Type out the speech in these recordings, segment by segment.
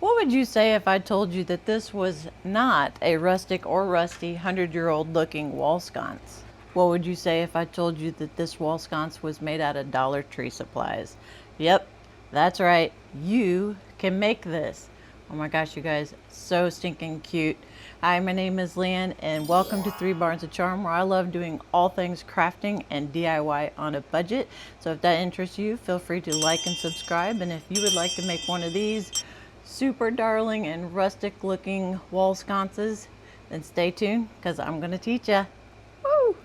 What would you say if I told you that this was not a rustic or rusty 100-year-old looking wall sconce? What would you say if I told you that this wall sconce was made out of Dollar Tree supplies? Yep, that's right. You can make this. Oh my gosh, you guys, so stinking cute. Hi, my name is Leanne, and welcome to Three Barns of Charm, where I love doing all things crafting and DIY on a budget. So if that interests you, feel free to like and subscribe. And if you would like to make one of these super darling and rustic looking wall sconces, then stay tuned because I'm going to teach you. Woo!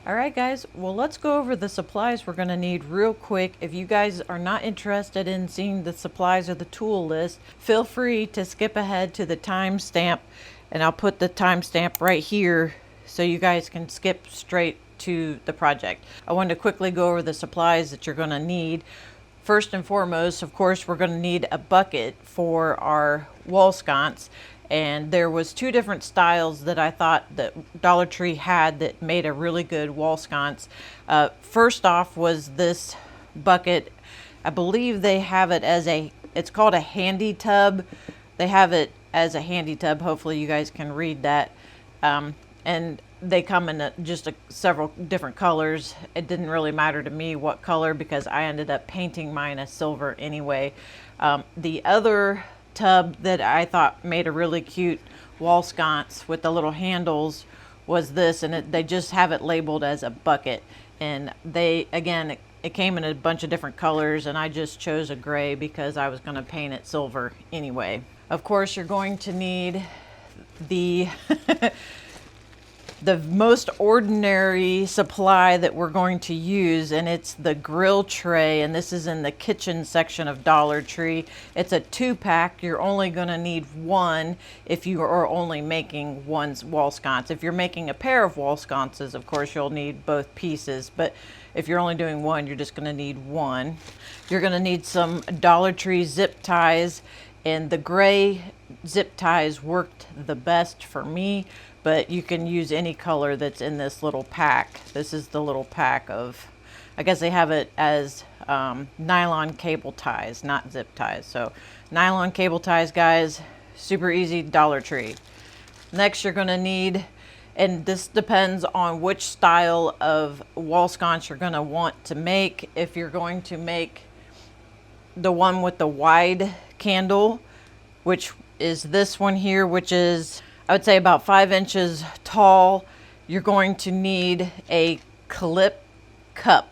All right, guys, well, let's go over the supplies we're going to need real quick. If you guys are not interested in seeing the supplies or the tool list, feel free to skip ahead to the timestamp, and I'll put the timestamp right here so you guys can skip straight to the project. I wanted to quickly go over the supplies that you're going to need. First and foremost, of course, we're going to need a bucket for our wall sconce. And there was two different styles that I thought that Dollar Tree had that made a really good wall sconce. First off was this bucket. I believe they have it as it's called a handy tub. They have it as a handy tub. Hopefully you guys can read that. And they come in several different colors. It didn't really matter to me what color because I ended up painting mine a silver anyway. The other tub that I thought made a really cute wall sconce with the little handles was this, and they just have it labeled as a bucket. And it came in a bunch of different colors, and I just chose a gray because I was going to paint it silver anyway. Of course, you're going to need the the most ordinary supply that we're going to use, and it's the grill tray, and this is in the kitchen section of Dollar Tree. It's a 2-pack. You're only going to need one if you are only making one wall sconce. If you're making a pair of wall sconces, of course you'll need both pieces, but if you're only doing one, you're just going to need one. You're going to need some Dollar Tree zip ties, and the gray zip ties worked the best for me, but you can use any color that's in this little pack. This is the little pack of, I guess they have it as nylon cable ties, not zip ties. So nylon cable ties, guys, super easy, Dollar Tree. Next, you're gonna need, and this depends on which style of wall sconce you're gonna want to make. If you're going to make the one with the wide candle, which is this one here, which is, I would say, about 5 inches tall, you're going to need a clip cup.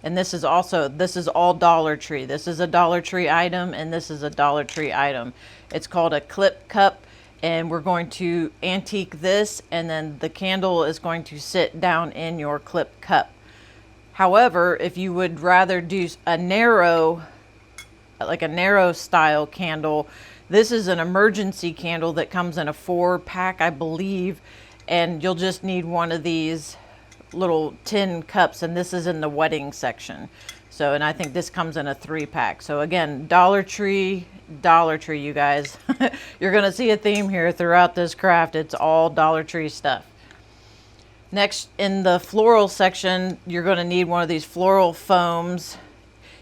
And this is all Dollar Tree. This is a Dollar Tree item, and this is a Dollar Tree item. It's called a clip cup, and we're going to antique this, and then the candle is going to sit down in your clip cup. However, if you would rather do a narrow style candle, this is an emergency candle that comes in a 4-pack, I believe, and you'll just need one of these little tin cups, and this is in the wedding section. So, and I think this comes in a 3-pack. So again, Dollar Tree, you guys. You're gonna see a theme here throughout this craft. It's all Dollar Tree stuff. Next, in the floral section, you're gonna need one of these floral foams.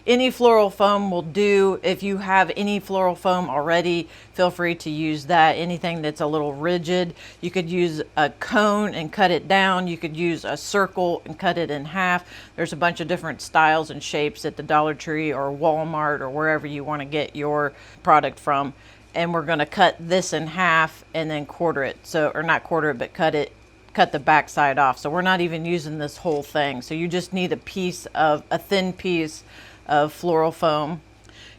Any floral foam will do. If you have any floral foam already, feel free to use that. Anything that's a little rigid, you could use a cone and cut it down. You could use a circle and cut it in half. There's a bunch of different styles and shapes at the Dollar Tree or Walmart or wherever you want to get your product from. And we're going to cut this in half and then quarter it. So, or not quarter it, but cut the back side off. So we're not even using this whole thing. So you just need a thin piece of floral foam.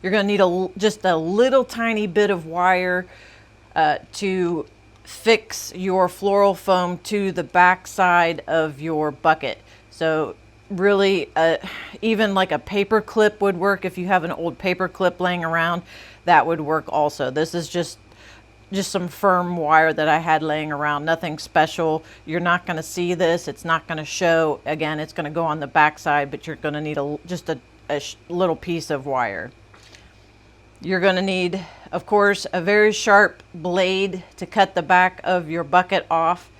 You're going to need just a little tiny bit of wire to fix your floral foam to the back side of your bucket. So really, even like a paper clip would work. If you have an old paper clip laying around, that would work also. This is just some firm wire that I had laying around, nothing special. You're not going to see this. It's not going to show. Again, it's going to go on the back side, but you're going to need just a little piece of wire. You're going to need, of course, a very sharp blade to cut the back of your bucket off,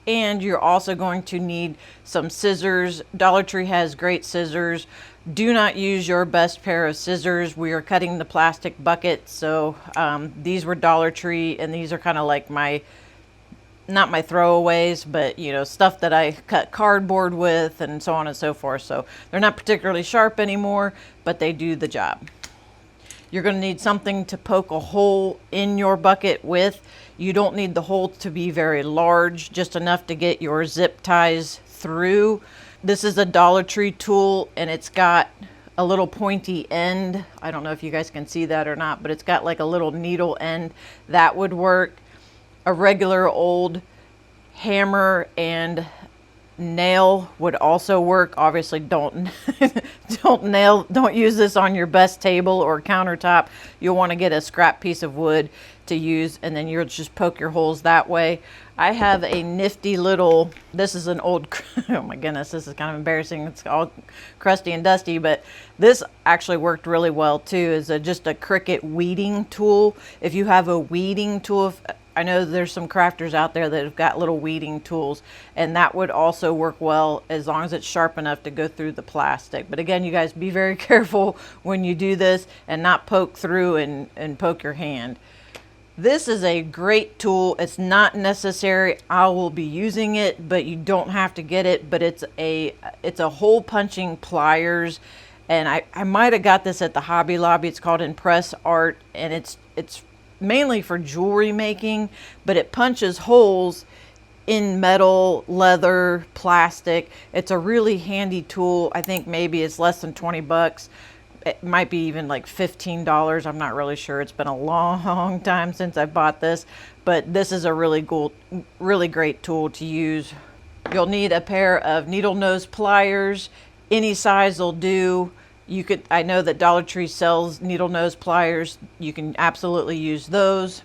and you're also going to need some scissors. Dollar Tree has great scissors. Do not use your best pair of scissors. We are cutting the plastic bucket, so these were Dollar Tree, and these are kind of like my, not my throwaways, but you know, stuff that I cut cardboard with and so on and so forth. So they're not particularly sharp anymore, but they do the job. You're going to need something to poke a hole in your bucket with. You don't need the hole to be very large, just enough to get your zip ties through. This is a Dollar Tree tool, and it's got a little pointy end. I don't know if you guys can see that or not, but it's got like a little needle end. That would work. A regular old hammer and nail would also work. Obviously don't don't use this on your best table or countertop. You'll want to get a scrap piece of wood to use, and then you'll just poke your holes that way. I have a nifty little, this is an old, oh my goodness, this is kind of embarrassing. It's all crusty and dusty, but this actually worked really well too. Is just a Cricut weeding tool. If you have a weeding tool, I know there's some crafters out there that have got little weeding tools, and that would also work well as long as it's sharp enough to go through the plastic. But again, you guys be very careful when you do this and not poke through and poke your hand. This is a great tool. It's not necessary. I will be using it, but you don't have to get it. But it's a hole punching pliers, and I might have got this at the Hobby Lobby. It's called Impress Art, and it's mainly for jewelry making, but it punches holes in metal, leather, plastic. It's a really handy tool. I think maybe it's less than 20 bucks. It might be even like $15. I'm not really sure. It's been a long time since I bought this, but this is a really great tool to use. You'll need a pair of needle nose pliers. Any size will do. You could, I know that Dollar Tree sells needle nose pliers. You can absolutely use those.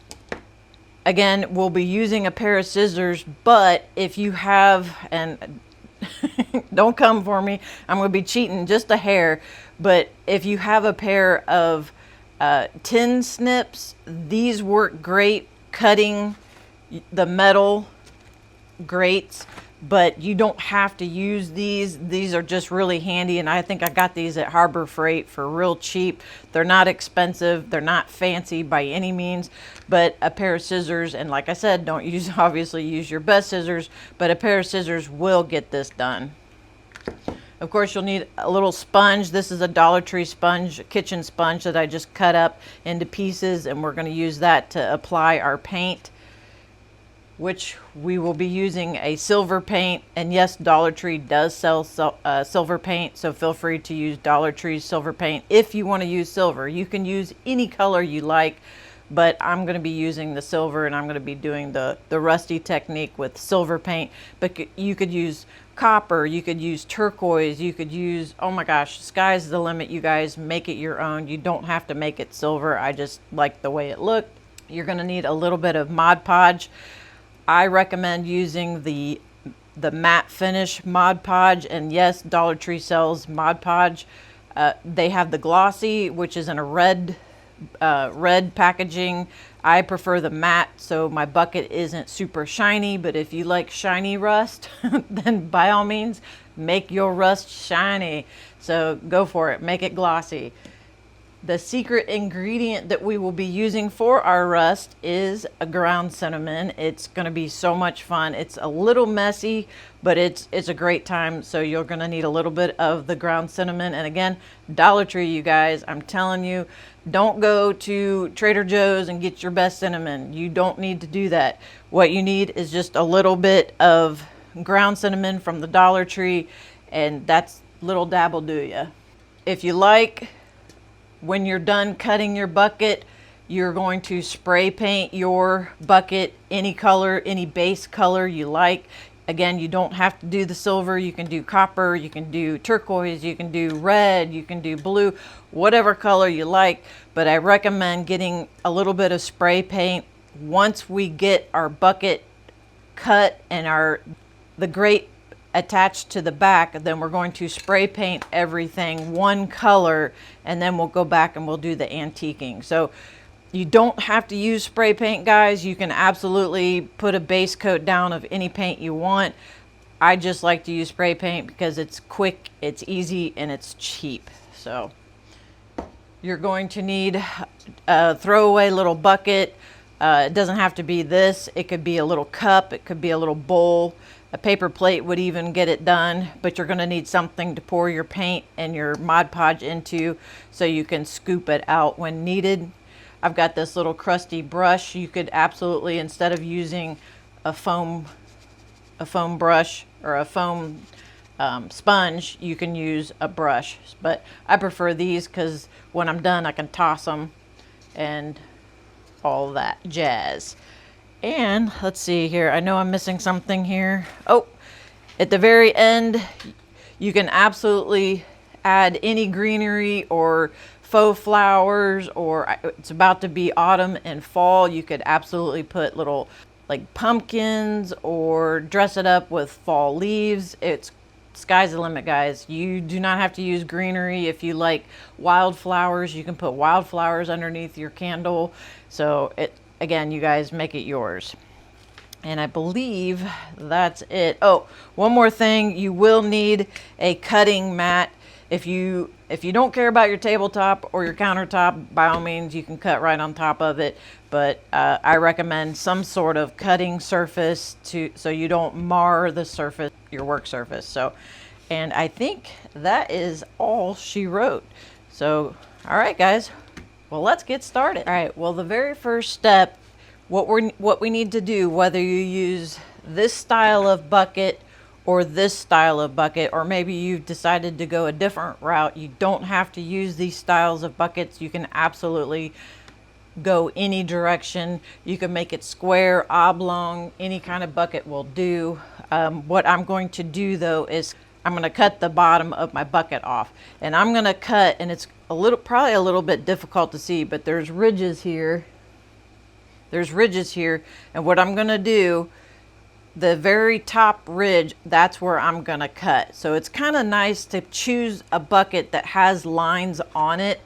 Again, we'll be using a pair of scissors, but if you have, and don't come for me, I'm going to be cheating just a hair, but if you have a pair of tin snips, these work great cutting the metal grates, but you don't have to use these. These are just really handy, and I think I got these at Harbor Freight for real cheap. They're not expensive. They're not fancy by any means, but a pair of scissors, and like I said, don't use, obviously use your best scissors, but a pair of scissors will get this done. Of course, you'll need a little sponge. This is a Dollar Tree sponge, a kitchen sponge that I just cut up into pieces, and we're going to use that to apply our paint, which we will be using a silver paint. And yes, Dollar Tree does sell silver paint, so feel free to use Dollar Tree's silver paint if you want to use silver. You can use any color you like, but I'm going to be using the silver, and I'm going to be doing the rusty technique with silver paint. But you could use copper, you could use turquoise, you could use, oh my gosh, sky's the limit, you guys. Make it your own. You don't have to make it silver. I just like the way it looked. You're going to need a little bit of Mod Podge. I recommend using the matte finish Mod Podge, and yes, Dollar Tree sells Mod Podge. They have the glossy, which is in a red packaging. I prefer the matte, so my bucket isn't super shiny, but if you like shiny rust, then by all means, make your rust shiny. So go for it, make it glossy. The secret ingredient that we will be using for our rust is a ground cinnamon. It's going to be so much fun. It's a little messy, but it's a great time. So you're going to need a little bit of the ground cinnamon. And again, Dollar Tree, you guys, I'm telling you, don't go to Trader Joe's and get your best cinnamon. You don't need to do that. What you need is just a little bit of ground cinnamon from the Dollar Tree, and that's little dab will do ya. If you like, when you're done cutting your bucket, you're going to spray paint your bucket any color, any base color you like. Again, you don't have to do the silver. You can do copper, you can do turquoise, you can do red, you can do blue, whatever color you like. But I recommend getting a little bit of spray paint. Once we get our bucket cut and the grate attached to the back, then we're going to spray paint everything one color, and then we'll go back and we'll do the antiquing. So you don't have to use spray paint, guys. You can absolutely put a base coat down of any paint you want. I just like to use spray paint because it's quick, it's easy, and it's cheap. So you're going to need a throwaway little bucket. It doesn't have to be this. It could be a little cup. It could be a little bowl. A paper plate would even get it done, but you're going to need something to pour your paint and your Mod Podge into so you can scoop it out when needed. I've got this little crusty brush. You could absolutely, instead of using a foam brush or a foam sponge, you can use a brush. But I prefer these because when I'm done, I can toss them and all that jazz. And let's see here. I know I'm missing something here. Oh, at the very end, you can absolutely add any greenery or faux flowers, or it's about to be autumn and fall. You could absolutely put little like pumpkins or dress it up with fall leaves. It's sky's the limit, guys. You do not have to use greenery. If you like wildflowers, you can put wildflowers underneath your candle. So again, you guys make it yours. And I believe that's it. Oh, one more thing. You will need a cutting mat. If you don't care about your tabletop or your countertop, by all means, you can cut right on top of it. But I recommend some sort of cutting surface so you don't mar the surface, your work surface. So, and I think that is all she wrote. So, all right, guys. Well, let's get started. All right. Well, the very first step, what we need to do, whether you use this style of bucket or this style of bucket, or maybe you've decided to go a different route, you don't have to use these styles of buckets. You can absolutely go any direction. You can make it square, oblong, any kind of bucket will do. What I'm going to do though is I'm going to cut the bottom of my bucket off, and I'm going to cut, and it's probably a little bit difficult to see, but there's ridges here. There's ridges here, and what I'm going to do, the very top ridge, that's where I'm going to cut. So it's kind of nice to choose a bucket that has lines on it.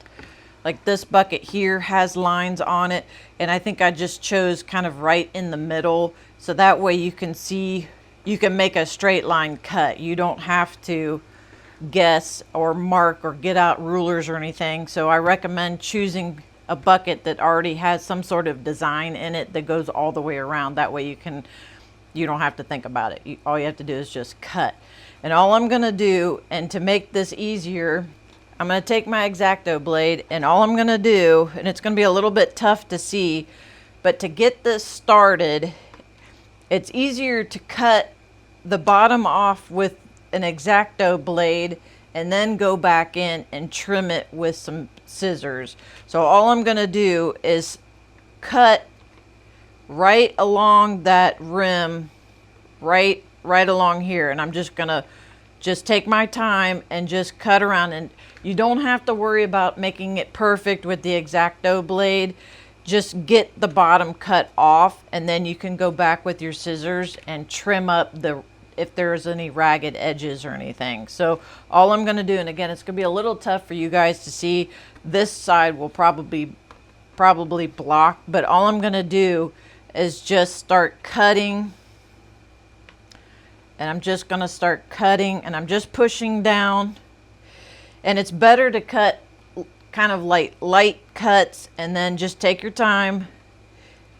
Like this bucket here has lines on it, and I think I just chose kind of right in the middle, so that way you can see, you can make a straight line cut. You don't have to guess or mark or get out rulers or anything. So I recommend choosing a bucket that already has some sort of design in it that goes all the way around. That way you don't have to think about it. All you have to do is just cut. And all I'm going to do, and to make this easier, I'm going to take my X-Acto blade, and all I'm going to do, and it's going to be a little bit tough to see, but to get this started, it's easier to cut the bottom off with an X-Acto blade and then go back in and trim it with some scissors. So all I'm going to do is cut right along that rim, right along here, and I'm just going to take my time and just cut around. And you don't have to worry about making it perfect with the X-Acto blade. Just get the bottom cut off, and then you can go back with your scissors and trim up if there's any ragged edges or anything. So all I'm going to do, and again, it's going to be a little tough for you guys to see, this side will probably block, but all I'm going to do is just start cutting. And I'm just going to start cutting, and I'm just pushing down. And it's better to cut kind of light cuts, and then just take your time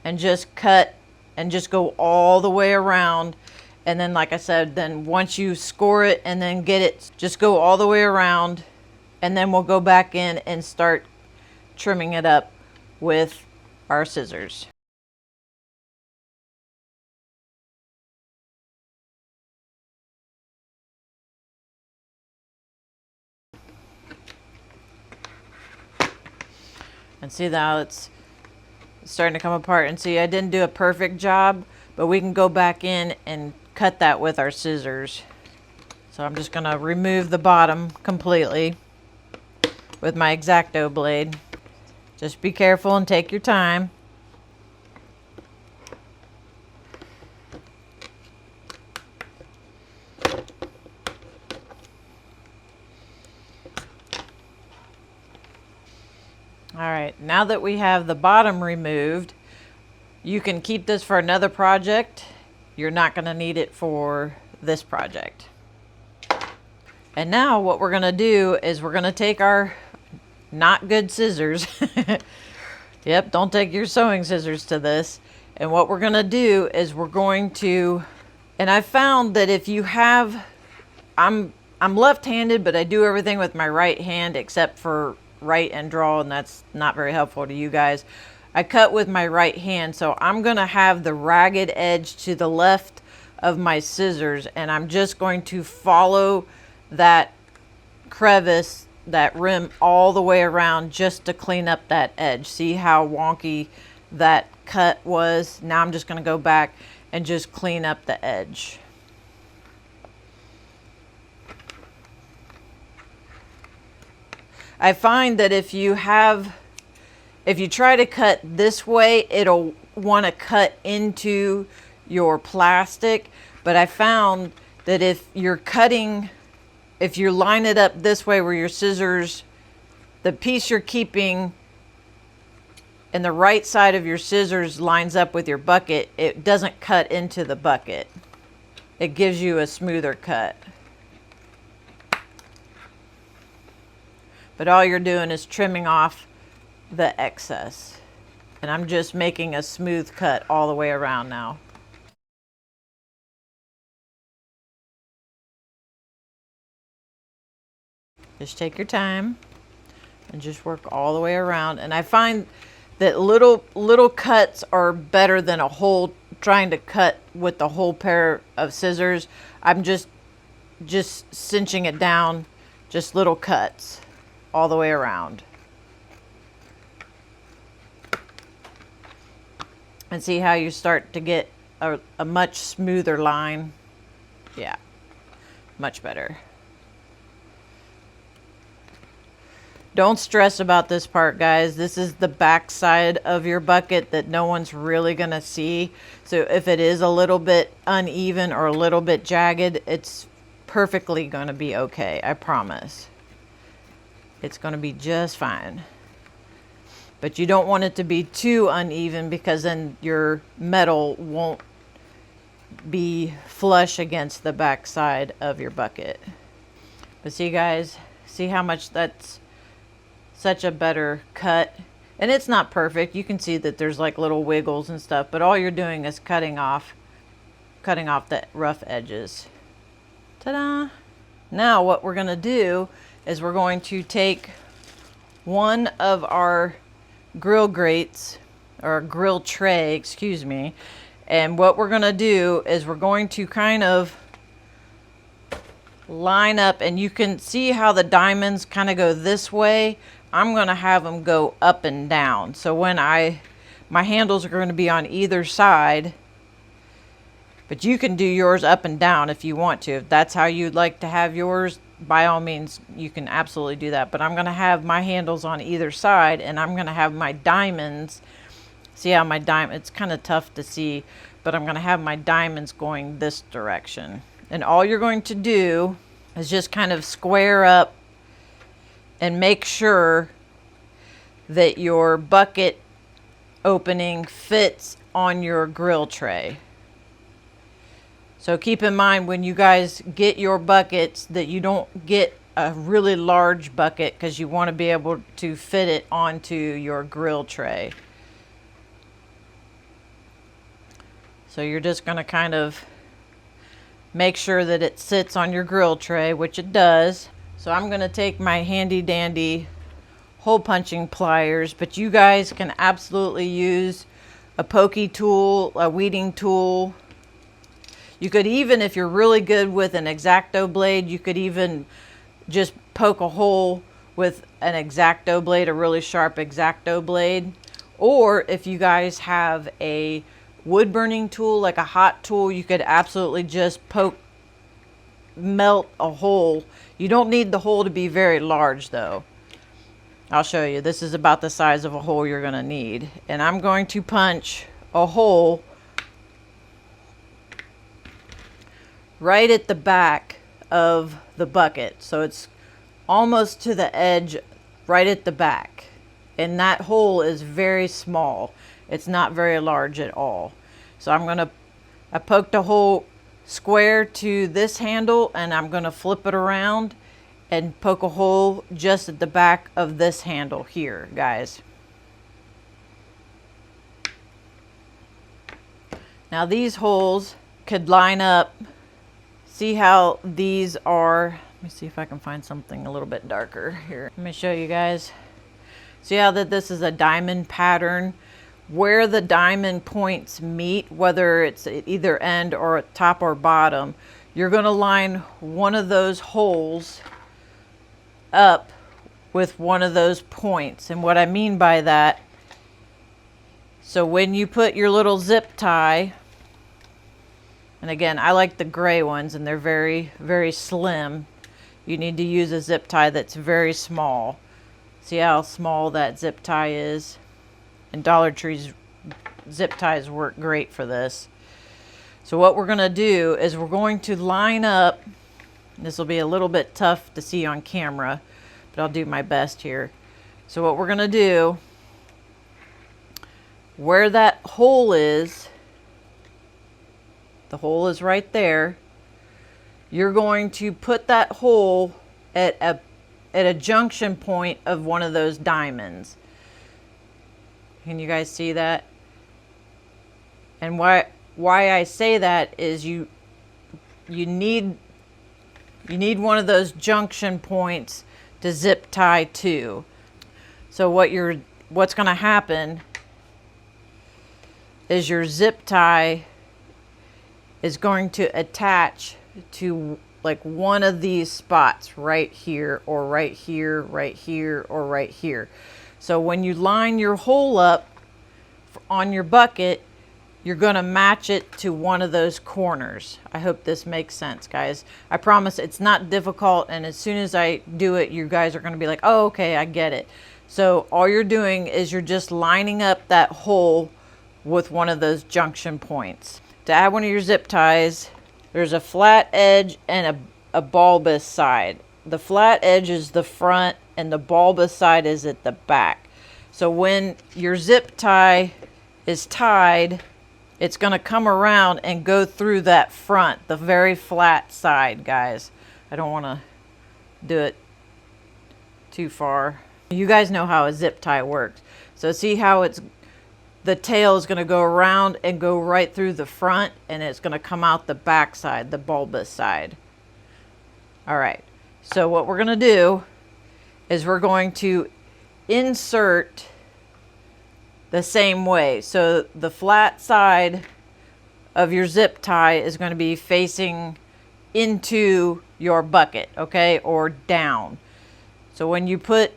and just cut and just go all the way around. And then, like I said, then once you score it and then get it, just go all the way around, and then we'll go back in and start trimming it up with our scissors. And see now it's starting to come apart. And see, I didn't do a perfect job, but we can go back in and cut that with our scissors. So I'm just going to remove the bottom completely with my X-Acto blade. Just be careful and take your time. All right, now that we have the bottom removed, you can keep this for another project. You're not going to need it for this project. And now what we're gonna do is we're gonna take our not good scissors. Yep, don't take your sewing scissors to this. And what we're gonna do is we're going to, and I found that if you have, I'm left-handed, but I do everything with my right hand except for write and draw, and that's not very helpful to you guys. I cut with my right hand, so I'm gonna have the ragged edge to the left of my scissors, and I'm just going to follow that crevice, that rim, all the way around just to clean up that edge. See how wonky that cut was? Now I'm just going to go back and just clean up the edge. I find that if you try to cut this way, it'll want to cut into your plastic, but I found that if you line it up this way where your scissors, the piece you're keeping and the right side of your scissors lines up with your bucket, it doesn't cut into the bucket. It gives you a smoother cut. But all you're doing is trimming off the excess. And I'm just making a smooth cut all the way around now. Just take your time and just work all the way around. And I find that little cuts are better than a whole, trying to cut with the whole pair of scissors. I'm just cinching it down, just little cuts all the way around. And see how you start to get a much smoother line? Yeah, much better. Don't stress about this part, guys. This is the back side of your bucket that no one's really gonna see. So if it is a little bit uneven or a little bit jagged, it's perfectly gonna be okay, I promise. It's gonna be just fine. But you don't want it to be too uneven because then your metal won't be flush against the back side of your bucket. But see, guys, see how much that's such a better cut. And it's not perfect. You can see that there's like little wiggles and stuff, but all you're doing is cutting off the rough edges. Ta-da! Now what we're gonna do is we're going to take one of our grill grates, or grill tray, excuse me, and what we're gonna do is we're going to kind of line up, and you can see how the diamonds kind of go this way. I'm gonna have them go up and down. So when my handles are going to be on either side, but you can do yours up and down if you want to. If that's how you'd like to have yours, by all means, you can absolutely do that. But I'm gonna have my handles on either side, and I'm gonna have my diamonds, see how my diamond, it's kind of tough to see, but I'm gonna have my diamonds going this direction. And all you're going to do is just kind of square up and make sure that your bucket opening fits on your grill tray. So keep in mind when you guys get your buckets that you don't get a really large bucket, because you want to be able to fit it onto your grill tray. So you're just going to kind of make sure that it sits on your grill tray, which it does. So I'm going to take my handy dandy hole punching pliers, but you guys can absolutely use a pokey tool, a weeding tool. You could even, if you're really good with an X-Acto blade, you could even just poke a hole with an X-Acto blade, a really sharp X-Acto blade. Or if you guys have a wood burning tool, like a hot tool, you could absolutely just melt a hole. You don't need the hole to be very large though. I'll show you. This is about the size of a hole you're going to need. And I'm going to punch a hole right at the back of the bucket. So it's almost to the edge, right at the back. And that hole is very small. It's not very large at all. So I poked a hole square to this handle, and I'm going to flip it around and poke a hole just at the back of this handle here, guys. Now these holes could line up. See how these are, let me see if I can find something a little bit darker here. Let me show you guys. See how that this is a diamond pattern? Where the diamond points meet, whether it's at either end or at top or bottom, you're going to line one of those holes up with one of those points. And what I mean by that, so when you put your little zip tie, and again, I like the gray ones and they're very, very slim. You need to use a zip tie that's very small. See how small that zip tie is? And Dollar Tree's zip ties work great for this. So what we're going to do is we're going to line up. This will be a little bit tough to see on camera, but I'll do my best here. So what we're going to do, where that hole is, the hole is right there. You're going to put that hole at a junction point of one of those diamonds. Can you guys see that? And why I say that is you need one of those junction points to zip tie to. So what's going to happen is your zip tie is going to attach to like one of these spots right here, or right here, right here, or right here. So when you line your hole up on your bucket, you're going to match it to one of those corners. I hope this makes sense, guys. I promise it's not difficult, and as soon as I do it, you guys are going to be like, oh, okay, I get it. So all you're doing is you're just lining up that hole with one of those junction points. To add one of your zip ties, there's a flat edge and a bulbous side. The flat edge is the front and the bulbous side is at the back. So when your zip tie is tied, it's going to come around and go through that front, the very flat side, guys. I don't want to do it too far. You guys know how a zip tie works. So see how the tail is going to go around and go right through the front, and it's going to come out the back side, the bulbous side. All right. So what we're going to do is we're going to insert the same way. So the flat side of your zip tie is going to be facing into your bucket, okay, or down. So when you put,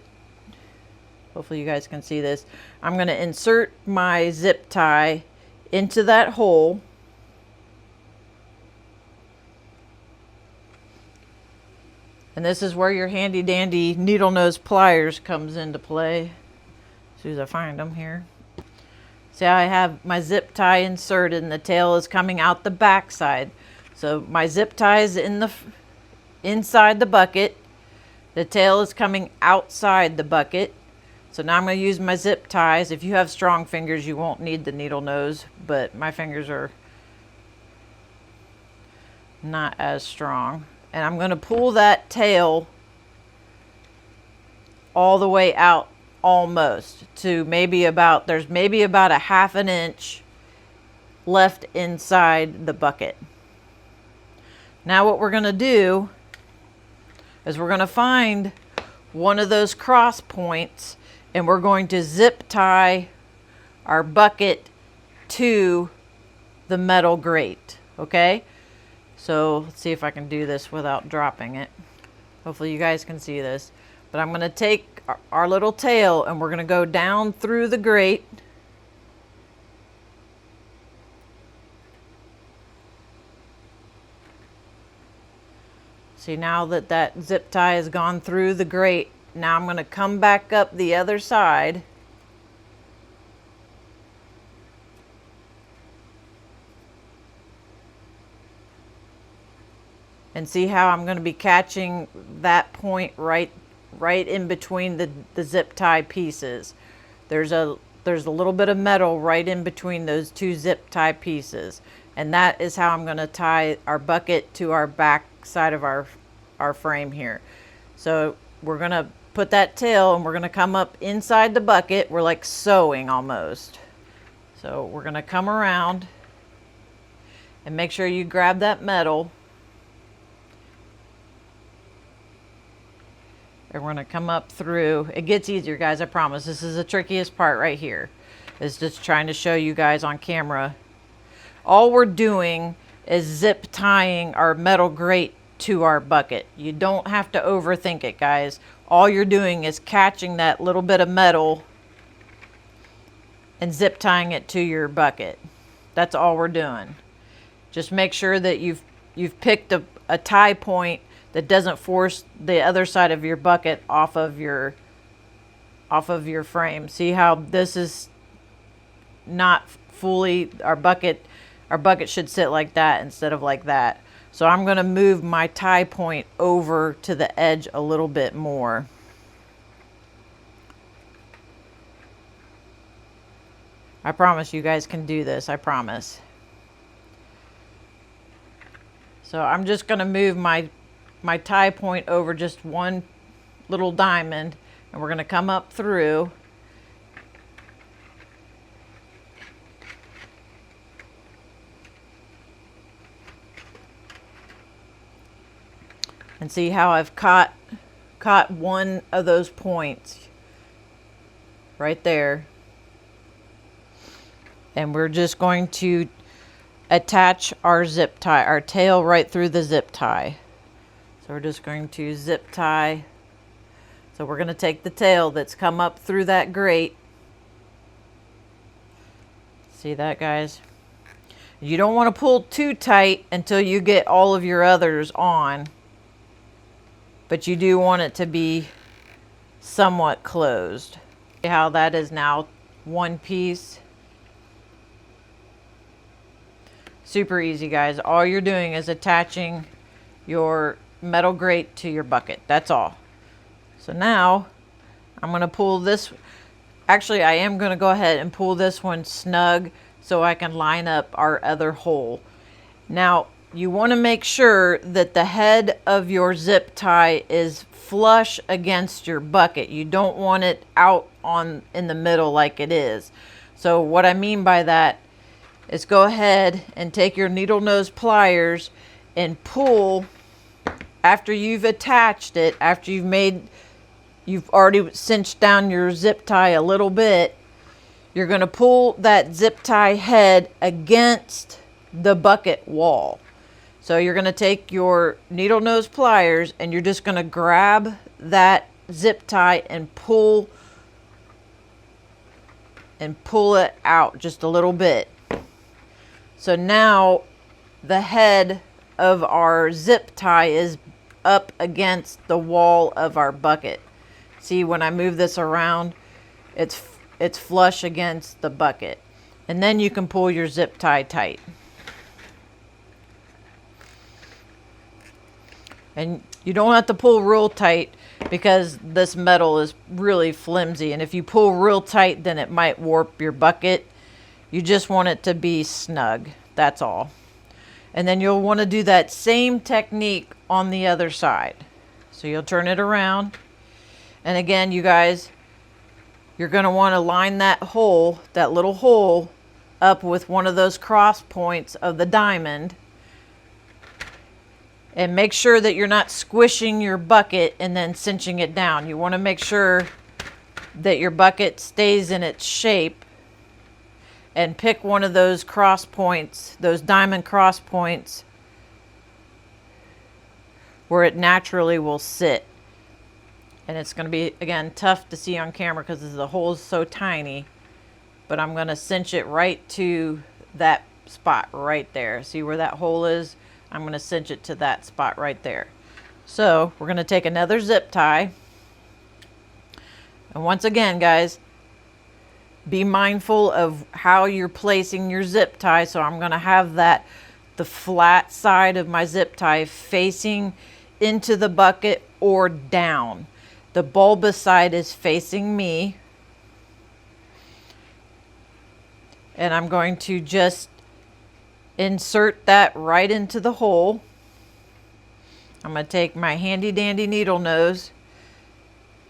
hopefully you guys can see this, I'm going to insert my zip tie into that hole. And this is where your handy dandy needle nose pliers comes into play. As soon as I find them here. See how I have my zip tie inserted and the tail is coming out the back side. So my zip tie is inside the bucket. The tail is coming outside the bucket. So now I'm going to use my zip ties. If you have strong fingers, you won't need the needle nose, but my fingers are not as strong. And I'm going to pull that tail all the way out, almost to there's maybe about a ½ an inch left inside the bucket. Now what we're going to do is we're going to find one of those cross points, and we're going to zip tie our bucket to the metal grate. Okay, so let's see if I can do this without dropping it. Hopefully you guys can see this. But I'm going to take our little tail and we're going to go down through the grate. See, now that that zip tie has gone through the grate, now I'm going to come back up the other side. And see how I'm going to be catching that point right in between the zip tie pieces. There's a little bit of metal right in between those two zip tie pieces. And that is how I'm going to tie our bucket to our back side of our frame here. So we're going to put that tail and we're going to come up inside the bucket. We're like sewing almost. So we're going to come around and make sure you grab that metal. And we're going to come up through. It gets easier, guys, I promise. This is the trickiest part right here. It's just trying to show you guys on camera. All we're doing is zip tying our metal grate to our bucket. You don't have to overthink it, guys. All you're doing is catching that little bit of metal and zip tying it to your bucket. That's all we're doing. Just make sure that you've picked a tie point that doesn't force the other side of your bucket off of your frame. See how this is not fully, our bucket should sit like that instead of like that. So I'm going to move my tie point over to the edge a little bit more. I promise you guys can do this, I promise. So I'm just going to move my tie point over just one little diamond, and we're going to come up through. And see how I've caught one of those points right there. And we're just going to attach our zip tie, our tail right through the zip tie. So we're just going to zip tie. So we're going to take the tail that's come up through that grate. See that, guys? You don't want to pull too tight until you get all of your others on. But you do want it to be somewhat closed. See how that is now one piece. Super easy, guys. All you're doing is attaching your metal grate to your bucket. That's all. So now I'm going to pull this. Actually, I am going to go ahead and pull this one snug so I can line up our other hole. Now, you want to make sure that the head of your zip tie is flush against your bucket. You don't want it out in the middle like it is. So what I mean by that is go ahead and take your needle nose pliers and pull after you've attached it, after you've already cinched down your zip tie a little bit. You're going to pull that zip tie head against the bucket wall. So you're going to take your needle nose pliers and you're just going to grab that zip tie and pull it out just a little bit. So now the head of our zip tie is up against the wall of our bucket. See, when I move this around, it's flush against the bucket. And then you can pull your zip tie tight. And you don't have to pull real tight because this metal is really flimsy. And if you pull real tight, then it might warp your bucket. You just want it to be snug. That's all. And then you'll want to do that same technique on the other side. So you'll turn it around. And again, you guys, you're going to want to line that hole, that little hole, up with one of those cross points of the diamond. And make sure that you're not squishing your bucket and then cinching it down. You want to make sure that your bucket stays in its shape. And pick one of those cross points, those diamond cross points, where it naturally will sit. And it's going to be, again, tough to see on camera because the hole is so tiny. But I'm going to cinch it right to that spot right there. See where that hole is? I'm going to cinch it to that spot right there. So we're going to take another zip tie. And once again, guys, be mindful of how you're placing your zip tie. So I'm going to have the flat side of my zip tie facing into the bucket or down. The bulbous side is facing me. And I'm going to just insert that right into the hole. I'm going to take my handy dandy needle nose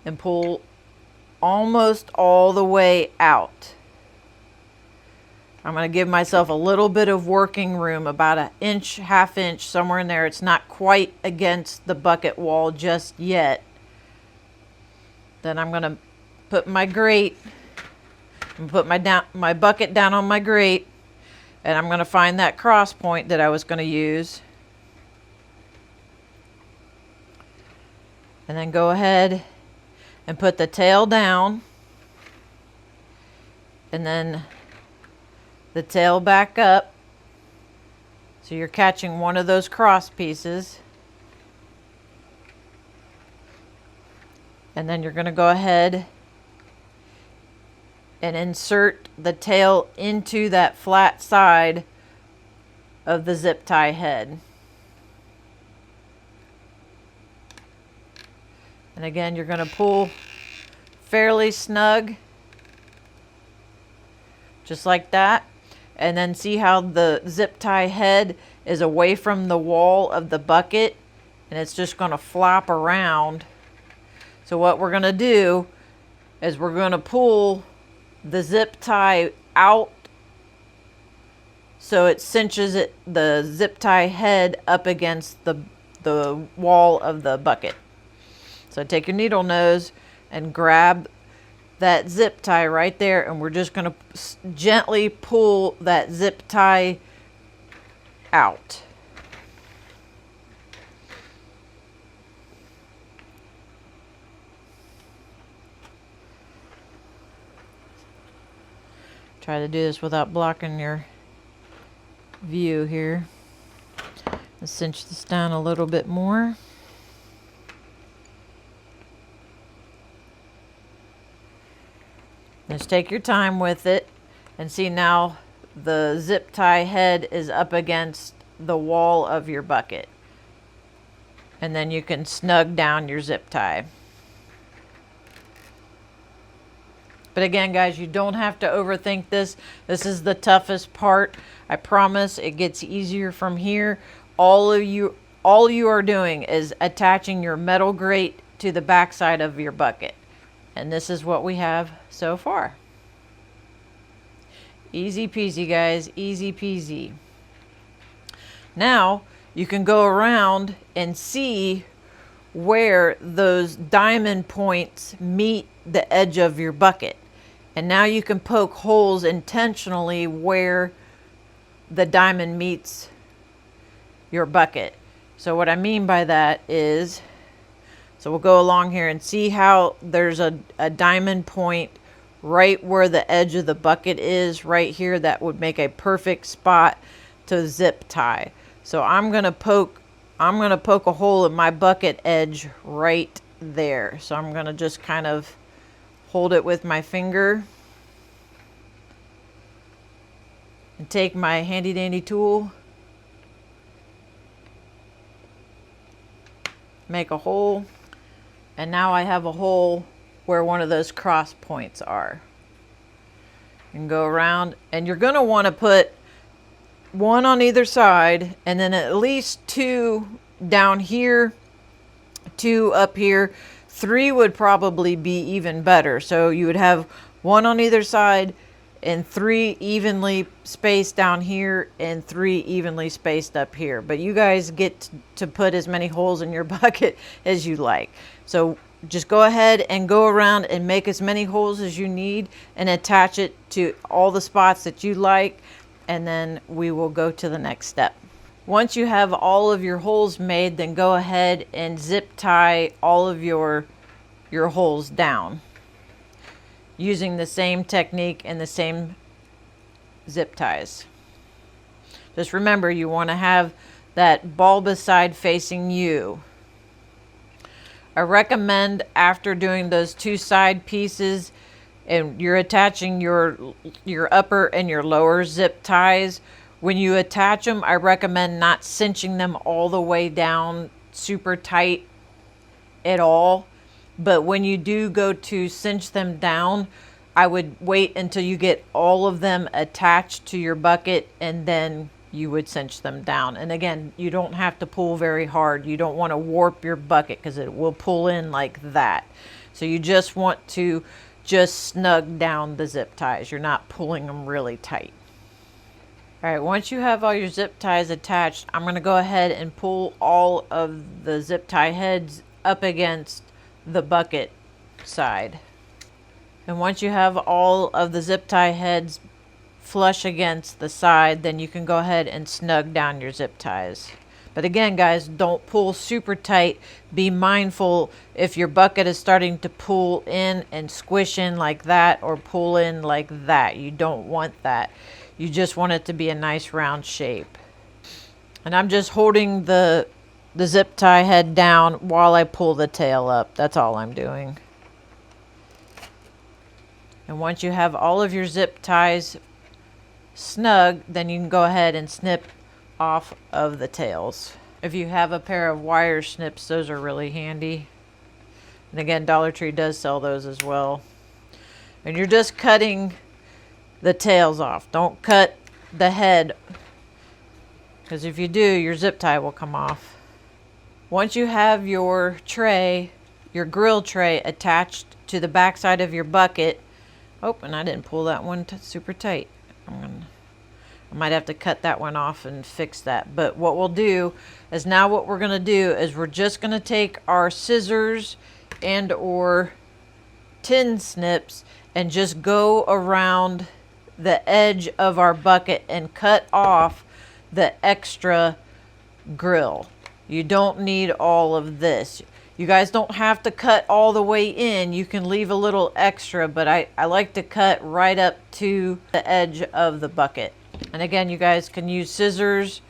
and pull almost all the way out. I'm going to give myself a little bit of working room, about an inch, half inch, somewhere in there. It's not quite against the bucket wall just yet. Then I'm going to put my grate, and put my bucket down on my grate, and I'm going to find that cross point that I was going to use. And then go ahead and put the tail down, and then the tail back up, so you're catching one of those cross pieces. And then you're going to go ahead and insert the tail into that flat side of the zip tie head. And again, you're going to pull fairly snug, just like that. And then see how the zip tie head is away from the wall of the bucket, and it's just going to flop around. So what we're going to do is we're going to pull the zip tie out so it cinches the zip tie head up against the wall of the bucket. So take your needle nose and grab that zip tie right there, and we're just going to gently pull that zip tie out. Try to do this without blocking your view here. Let's cinch this down a little bit more. Just take your time with it, and see now the zip tie head is up against the wall of your bucket. And then you can snug down your zip tie. But again, guys, you don't have to overthink this. This is the toughest part. I promise it gets easier from here. All you are doing is attaching your metal grate to the backside of your bucket. And this is what we have so far. Easy peasy, guys, easy peasy. Now you can go around and see where those diamond points meet the edge of your bucket. And now you can poke holes intentionally where the diamond meets your bucket. So what I mean by that is, so we'll go along here and see how there's a diamond point right where the edge of the bucket is, right here. That would make a perfect spot to zip tie. So I'm gonna poke a hole in my bucket edge right there. So I'm gonna just kind of hold it with my finger and take my handy dandy tool, make a hole, and now I have a hole where one of those cross points are. And go around, and you're going to want to put one on either side, and then at least two down here, two up here. 3 would probably be even better. So you would have one on either side and 3 evenly spaced down here and 3 evenly spaced up here. But you guys get to put as many holes in your bucket as you like. So just go ahead and go around and make as many holes as you need and attach it to all the spots that you like, and then we will go to the next step. Once you have all of your holes made, then go ahead and zip tie all of your holes down using the same technique and the same zip ties. Just remember, you want to have that bulbous side facing you. I recommend after doing those 2 side pieces and you're attaching your upper and your lower zip ties, when you attach them, I recommend not cinching them all the way down super tight at all. But when you do go to cinch them down, I would wait until you get all of them attached to your bucket and then you would cinch them down. And again, you don't have to pull very hard. You don't want to warp your bucket because it will pull in like that. So you just want to just snug down the zip ties. You're not pulling them really tight. All right, once you have all your zip ties attached, I'm going to go ahead and pull all of the zip tie heads up against the bucket side. And once you have all of the zip tie heads flush against the side, then you can go ahead and snug down your zip ties. But again, guys, don't pull super tight. Be mindful if your bucket is starting to pull in and squish in like that or pull in like that. You don't want that. You just want it to be a nice round shape. And I'm just holding the zip tie head down while I pull the tail up. That's all I'm doing. And once you have all of your zip ties snug, then you can go ahead and snip off of the tails. If you have a pair of wire snips, those are really handy. And again, Dollar Tree does sell those as well. And you're just cutting the tails off. Don't cut the head, because if you do, your zip tie will come off. Once you have your tray, your grill tray attached to the back side of your bucket. Oh, and I didn't pull that one super tight. I might have to cut that one off and fix that. But what we'll do is, now what we're going to do is we're just going to take our scissors and or tin snips and just go around the edge of our bucket and cut off the extra grill. You don't need all of this. You guys don't have to cut all the way in. You can leave a little extra, but I like to cut right up to the edge of the bucket. And again, you guys can use scissors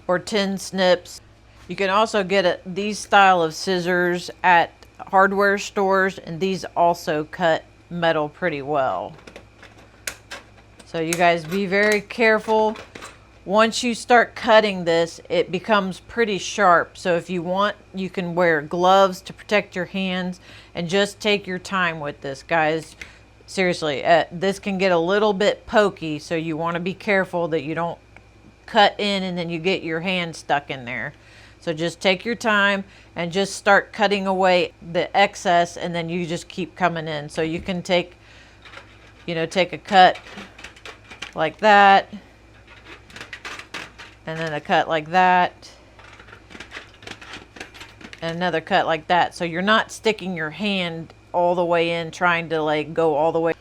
or tin snips. You can also get these style of scissors at hardware stores, and these also cut metal pretty well. So you guys be very careful. Once you start cutting this, it becomes pretty sharp. So if you want, you can wear gloves to protect your hands, and just take your time with this, guys. Seriously, this can get a little bit pokey, so you want to be careful that you don't cut in and then you get your hand stuck in there. So just take your time and just start cutting away the excess, and then you just keep coming in. So you can take a cut like that, and then a cut like that, and another cut like that. So you're not sticking your hand all the way in, trying to like go all the way.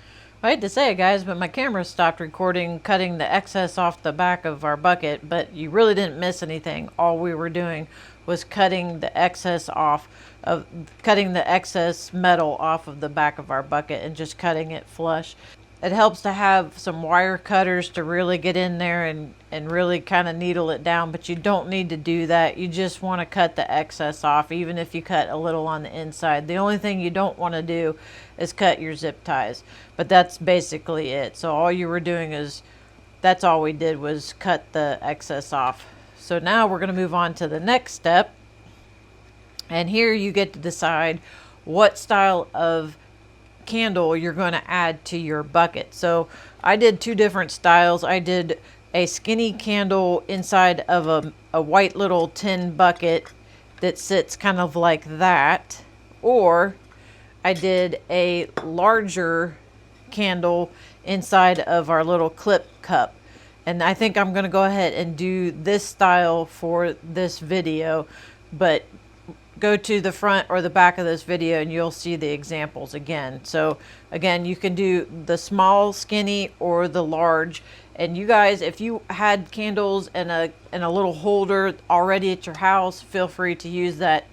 I hate to say it, guys, but my camera stopped recording cutting the excess off the back of our bucket, but you really didn't miss anything. All we were doing was cutting the excess metal off of the back of our bucket and just cutting it flush. It helps to have some wire cutters to really get in there and really kind of needle it down, but you don't need to do that. You just want to cut the excess off, even if you cut a little on the inside. The only thing you don't want to do is cut your zip ties, but that's basically it. So all you were doing that's all we did was cut the excess off. So now we're going to move on to the next step. And here you get to decide what style of candle you're going to add to your bucket. So I did two different styles. I did a skinny candle inside of a white little tin bucket that sits kind of like that, or I did a larger candle inside of our little clip cup. And I think I'm going to go ahead and do this style for this video, but go to the front or the back of this video and you'll see the examples again. So again, you can do the small skinny or the large. And you guys, if you had candles and a little holder already at your house, feel free to use that.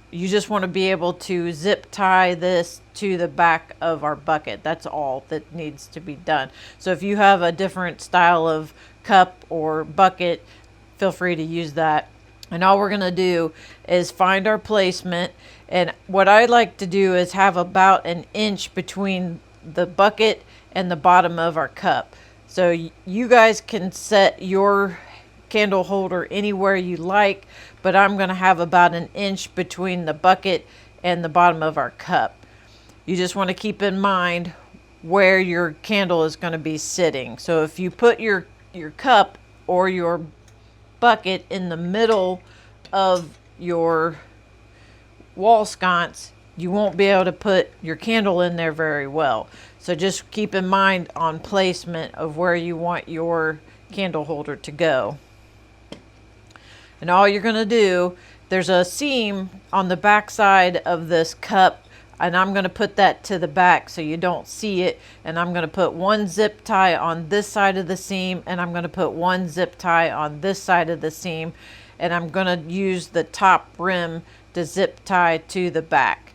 You just want to be able to zip tie this to the back of our bucket. That's all that needs to be done. So if you have a different style of cup or bucket, feel free to use that. And all we're going to do is find our placement. And what I like to do is have about an inch between the bucket and the bottom of our cup. So you guys can set your candle holder anywhere you like, but I'm going to have about an inch between the bucket and the bottom of our cup. You just want to keep in mind where your candle is going to be sitting. So if you put your cup or your bucket in the middle of your wall sconce, you won't be able to put your candle in there very well. So just keep in mind on placement of where you want your candle holder to go. And all you're going to do, there's a seam on the back side of this cup, and I'm going to put that to the back so you don't see it. And I'm going to put one zip tie on this side of the seam, and I'm going to put one zip tie on this side of the seam, and I'm going to use the top rim to zip tie to the back.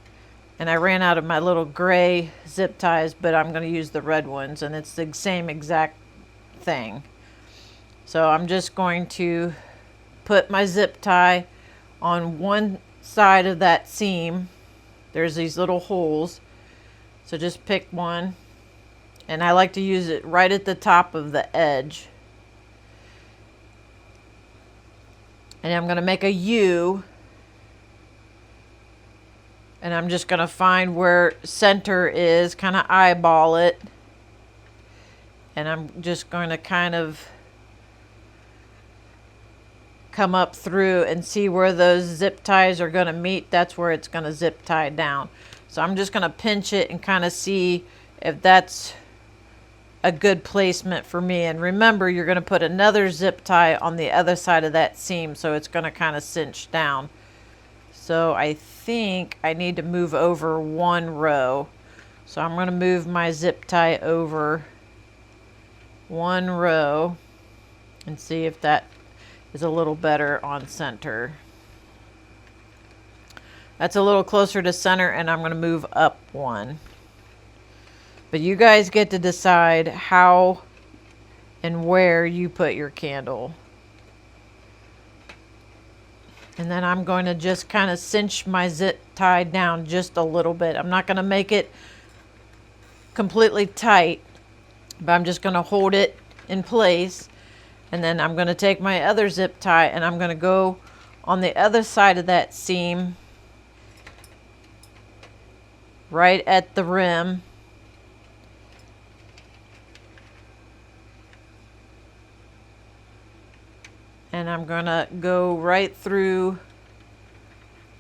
And I ran out of my little gray zip ties, but I'm going to use the red ones, and it's the same exact thing. So I'm just going to put my zip tie on one side of that seam. There's these little holes, so just pick one, and I like to use it right at the top of the edge. And I'm going to make a U, and I'm just going to find where center is, kind of eyeball it, and I'm just going to kind of come up through and see where those zip ties are going to meet. That's where it's going to zip tie down. So I'm just going to pinch it and kind of see if that's a good placement for me. And remember, you're going to put another zip tie on the other side of that seam, so it's going to kind of cinch down. So I think I need to move over one row. So I'm going to move my zip tie over one row and see if that is a little better on center. That's a little closer to center, and I'm going to move up one. But you guys get to decide how and where you put your candle. And then I'm going to just kind of cinch my zip tie down just a little bit. I'm not going to make it completely tight, but I'm just going to hold it in place. And then I'm going to take my other zip tie and I'm going to go on the other side of that seam, right at the rim. And I'm going to go right through.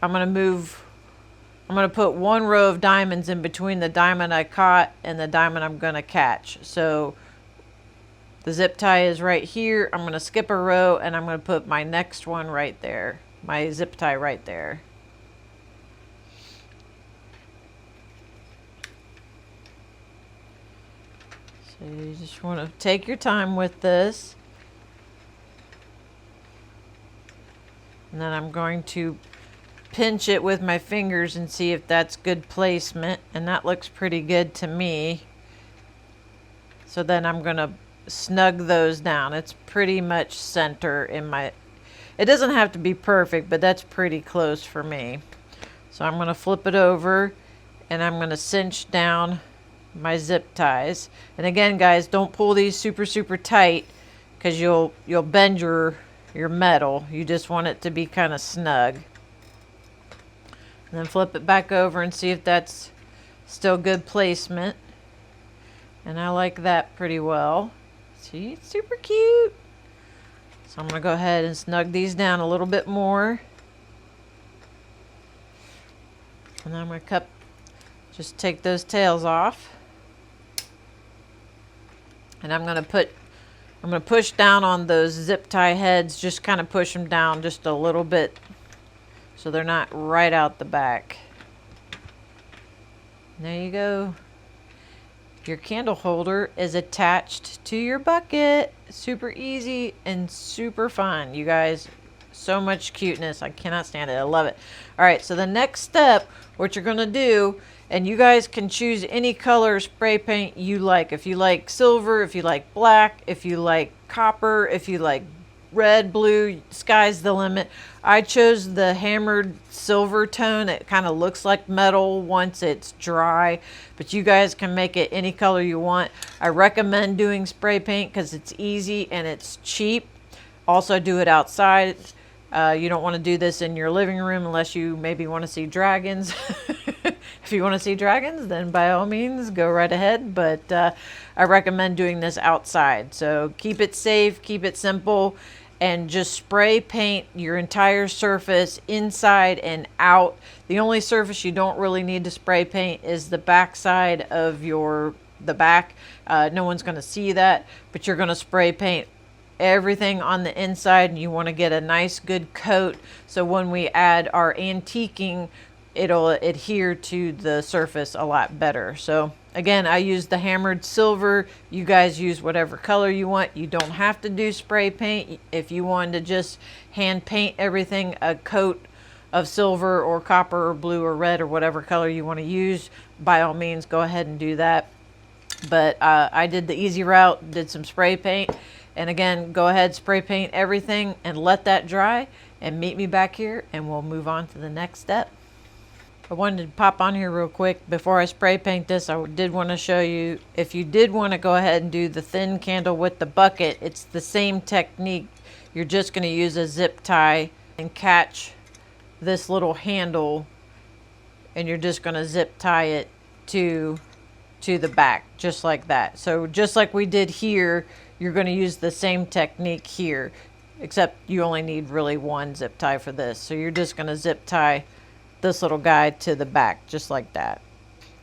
I'm going to put one row of diamonds in between the diamond I caught and the diamond I'm going to catch. So the zip tie is right here. I'm going to skip a row and I'm going to put my next one right there. My zip tie right there. So you just want to take your time with this. And then I'm going to pinch it with my fingers and see if that's good placement. And that looks pretty good to me. So then I'm going to snug those down. It's pretty much center in my, it doesn't have to be perfect, but that's pretty close for me. So I'm going to flip it over and I'm going to cinch down my zip ties. And again, guys, don't pull these super tight because you'll bend your metal. You just want it to be kind of snug. And then flip it back over and see if that's still good placement. And I like that pretty well. See, it's super cute. So I'm going to go ahead and snug these down a little bit more. And then I'm going to just take those tails off. And I'm going to push down on those zip tie heads, just kind of push them down just a little bit so they're not right out the back. And there you go. Your candle holder is attached to your bucket. Super easy and super fun. You guys, so much cuteness. I cannot stand it. I love it. All right, so the next step, what you're going to do, and you guys can choose any color spray paint you like. If you like silver, if you like black, if you like copper, if you like red, blue, sky's the limit. I chose the hammered silver tone. It kind of looks like metal once it's dry, but you guys can make it any color you want. I recommend doing spray paint because it's easy and it's cheap. Also do it outside. You don't want to do this in your living room unless you maybe want to see dragons. If you want to see dragons, then by all means, go right ahead. But I recommend doing this outside. So keep it safe, keep it simple, and just spray paint your entire surface inside and out. The only surface you don't really need to spray paint is the back side of the back. No one's going to see that, but you're going to spray paint everything on the inside, and you want to get a nice good coat so when we add our antiquing, it'll adhere to the surface a lot better. So again, I use the hammered silver. You guys use whatever color you want. You don't have to do spray paint. If you wanted to just hand paint everything a coat of silver or copper or blue or red or whatever color you want to use, by all means go ahead and do that. But I did the easy route, did some spray paint. And again, go ahead, spray paint everything and let that dry, and meet me back here and we'll move on to the next step. I wanted to pop on here real quick before I spray paint this. I did want to show you, if you did want to go ahead and do the thin candle with the bucket, it's the same technique. You're just going to use a zip tie and catch this little handle, and you're just going to zip tie it to the back, just like that. So just like we did here, you're going to use the same technique here, except you only need really one zip tie for this. So you're just going to zip tie this little guy to the back, just like that.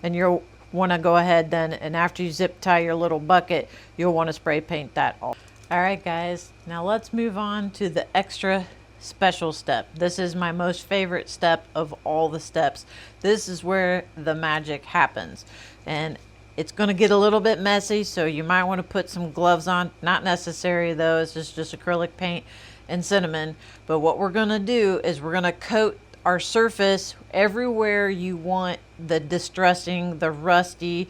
And you'll want to go ahead then, and after you zip tie your little bucket, you'll want to spray paint that all. All right, guys, now let's move on to the extra special step. This is my most favorite step of all the steps. This is where the magic happens, and it's going to get a little bit messy, so you might want to put some gloves on. Not necessary though, it's just acrylic paint and cinnamon. But what we're going to do is we're going to coat our surface everywhere you want the distressing, the rusty,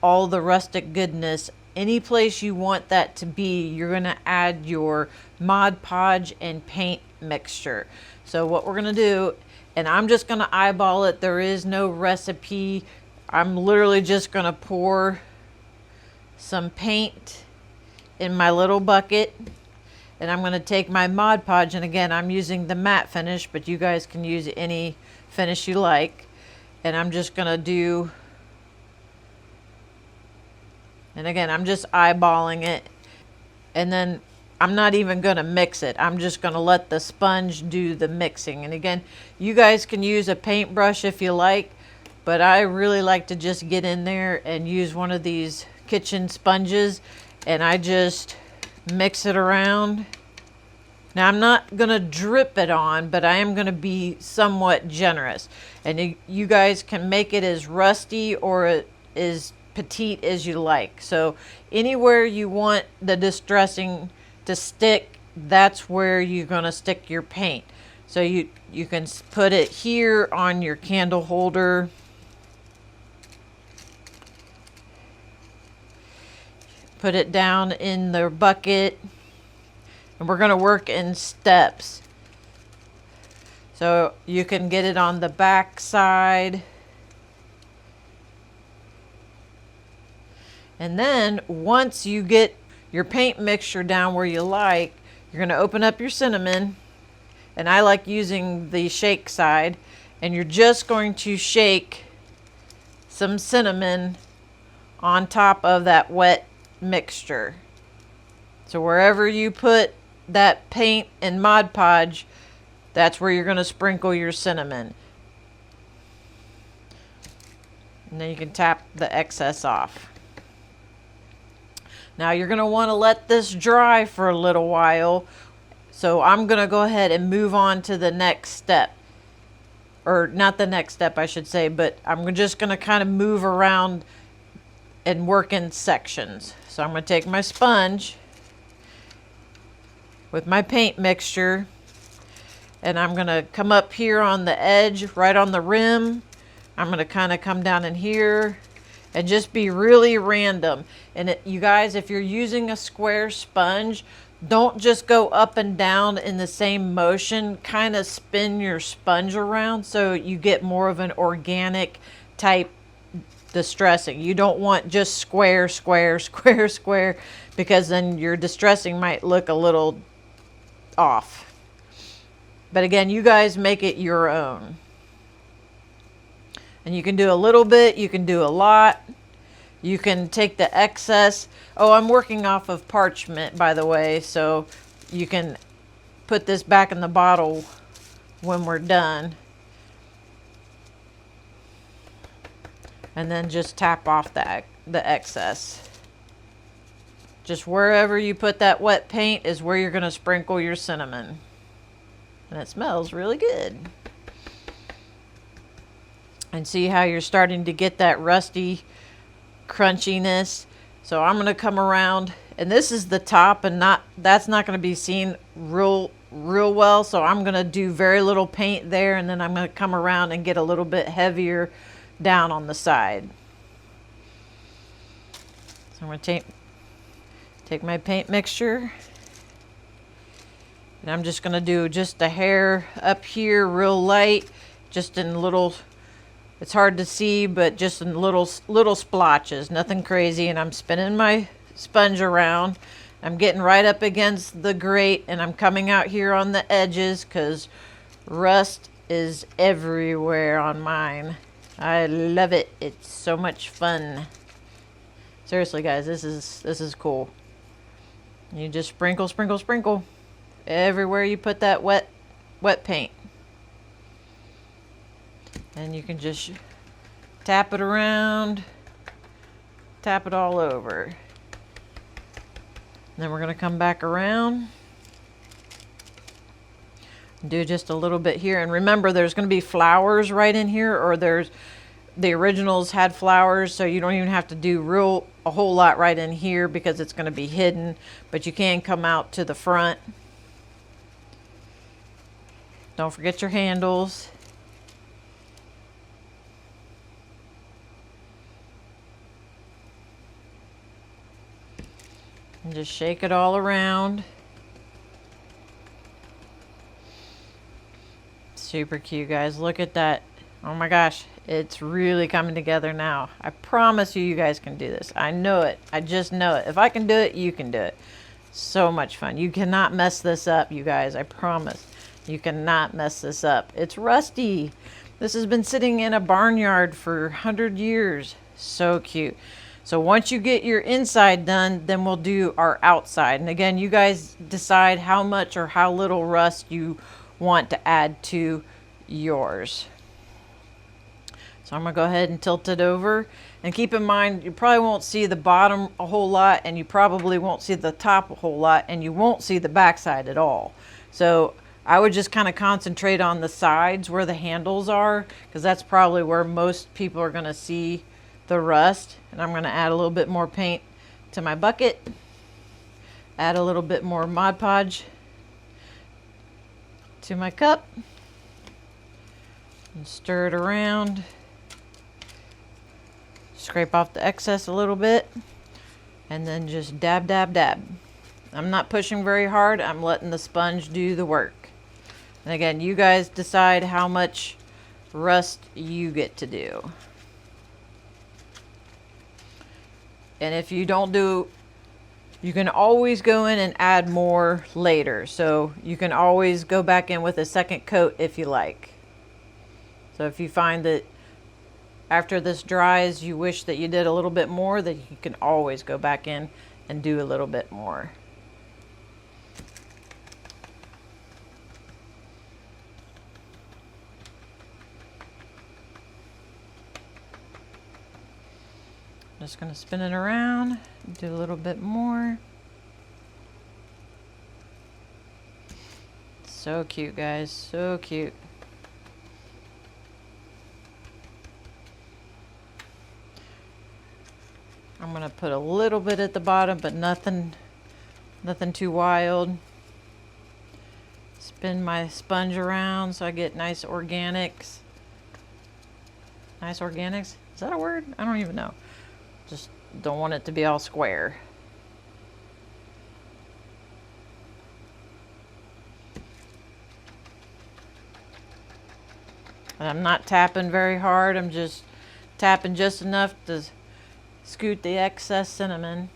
all the rustic goodness. Any place you want that to be, you're going to add your Mod Podge and paint mixture. So what we're going to do, and I'm just going to eyeball it, there is no recipe. I'm literally just going to pour some paint in my little bucket, and I'm going to take my Mod Podge, and again, I'm using the matte finish, but you guys can use any finish you like. And I'm just going to do, and again, I'm just eyeballing it, and then I'm not even going to mix it. I'm just going to let the sponge do the mixing. And again, you guys can use a paintbrush if you like, but I really like to just get in there and use one of these kitchen sponges, and I just mix it around. Now I'm not going to drip it on, but I am going to be somewhat generous. And you guys can make it as rusty or as petite as you like. So anywhere you want the distressing to stick, that's where you're going to stick your paint. So you can put it here on your candle holder. Put it down in the bucket, and we're going to work in steps. So you can get it on the back side. And then once you get your paint mixture down where you like, you're going to open up your cinnamon, and I like using the shake side, and you're just going to shake some cinnamon on top of that wet mixture. So wherever you put that paint and Mod Podge, that's where you're going to sprinkle your cinnamon. And then you can tap the excess off. Now you're going to want to let this dry for a little while. So I'm going to go ahead and move on to the next step. Or not the next step, I should say, but I'm just going to kind of move around and work in sections. So I'm going to take my sponge with my paint mixture, and I'm going to come up here on the edge, right on the rim. I'm going to kind of come down in here and just be really random. And you guys, if you're using a square sponge, don't just go up and down in the same motion. Kind of spin your sponge around so you get more of an organic type distressing. You don't want just square, square, square, square, because then your distressing might look a little off. But again, you guys make it your own. And you can do a little bit, you can do a lot. You can take the excess. Oh, I'm working off of parchment, by the way, so you can put this back in the bottle when we're done. And then just tap off the excess. Just wherever you put that wet paint is where you're going to sprinkle your cinnamon. And it smells really good. And see how you're starting to get that rusty crunchiness. So I'm going to come around, and this is the top, and that's not going to be seen real well. So I'm going to do very little paint there, and then I'm going to come around and get a little bit heavier down on the side. So I'm going to take my paint mixture, and I'm just going to do just a hair up here real light, just in little, it's hard to see, but just in little splotches, nothing crazy. And I'm spinning my sponge around. I'm getting right up against the grate, and I'm coming out here on the edges because rust is everywhere on mine. I love it. It's so much fun. Seriously, guys, this is cool. You just sprinkle, sprinkle, sprinkle everywhere you put that wet paint. And you can just tap it around, tap it all over. And then we're going to come back around, do just a little bit here. And remember, there's going to be flowers right in here, or the originals had flowers, so you don't even have to do a whole lot right in here because it's going to be hidden, but you can come out to the front. Don't forget your handles. And just shake it all around. Super cute, guys. Look at that. Oh my gosh, it's really coming together now. I promise you guys can do this. I know it. I just know it. If I can do it, you can do it. So much fun. You cannot mess this up, you guys. I promise. You cannot mess this up. It's rusty. This has been sitting in a barnyard for 100 years. So cute. So once you get your inside done, then we'll do our outside. And again, you guys decide how much or how little rust you want to add to yours. So I'm going to go ahead and tilt it over. And keep in mind, you probably won't see the bottom a whole lot, and you probably won't see the top a whole lot, and you won't see the backside at all. So I would just kind of concentrate on the sides where the handles are, because that's probably where most people are going to see the rust. And I'm going to add a little bit more paint to my bucket, add a little bit more Mod Podge to my cup, and stir it around. Scrape off the excess a little bit, and then just dab, dab, dab. I'm not pushing very hard. I'm letting the sponge do the work. And again, you guys decide how much rust you get to do. And if you don't do, you can always go in and add more later. So you can always go back in with a second coat if you like. So if you find that after this dries, you wish that you did a little bit more, then you can always go back in and do a little bit more. Just going to spin it around, do a little bit more. So cute, guys, so cute. I'm going to put a little bit at the bottom, but nothing too wild. Spin my sponge around so I get nice organics. Nice organics? Is that a word? I don't even know. Just don't want it to be all square. And I'm not tapping very hard. I'm just tapping just enough to scoot the excess cinnamon.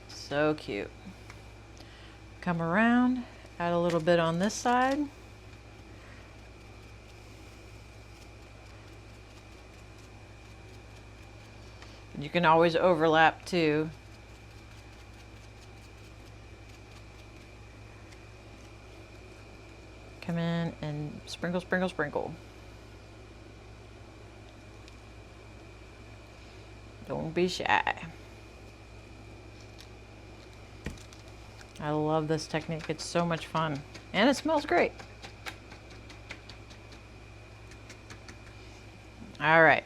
So cute. Come around, add a little bit on this side. You can always overlap too. Come in and sprinkle, sprinkle, sprinkle. Don't be shy. I love this technique. It's so much fun. And it smells great. All right.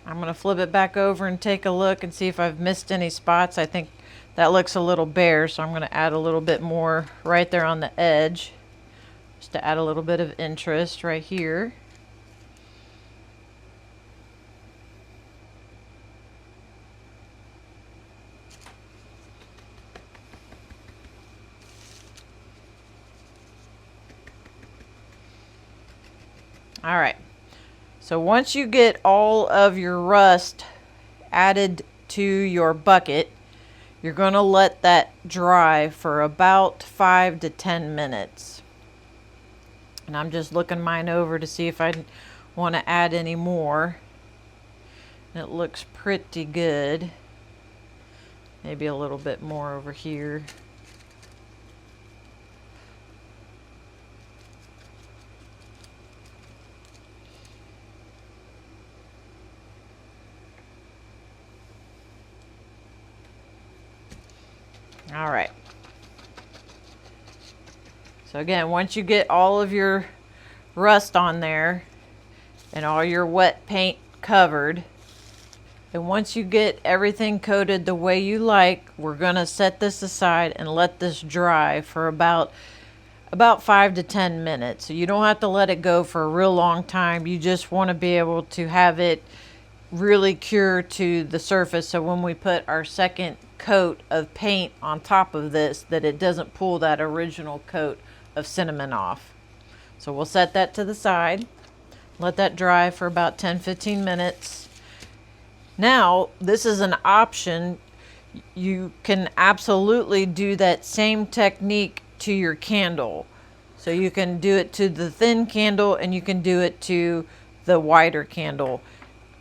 I'm going to flip it back over and take a look and see if I've missed any spots. I think that looks a little bare, so I'm going to add a little bit more right there on the edge, just to add a little bit of interest right here. All right, so once you get all of your rust added to your bucket, you're going to let that dry for about 5 to 10 minutes. And I'm just looking mine over to see if I want to add any more. It looks pretty good. Maybe a little bit more over here. All right. So again, once you get all of your rust on there and all your wet paint covered, and once you get everything coated the way you like, we're going to set this aside and let this dry for about 5 to 10 minutes. So you don't have to let it go for a real long time. You just want to be able to have it really cure to the surface, so when we put our second coat of paint on top of this, that it doesn't pull that original coat of cinnamon off. So we'll set that to the side, let that dry for about 10-15 minutes. Now this is an option. You can absolutely do that same technique to your candle. So you can do it to the thin candle and you can do it to the wider candle.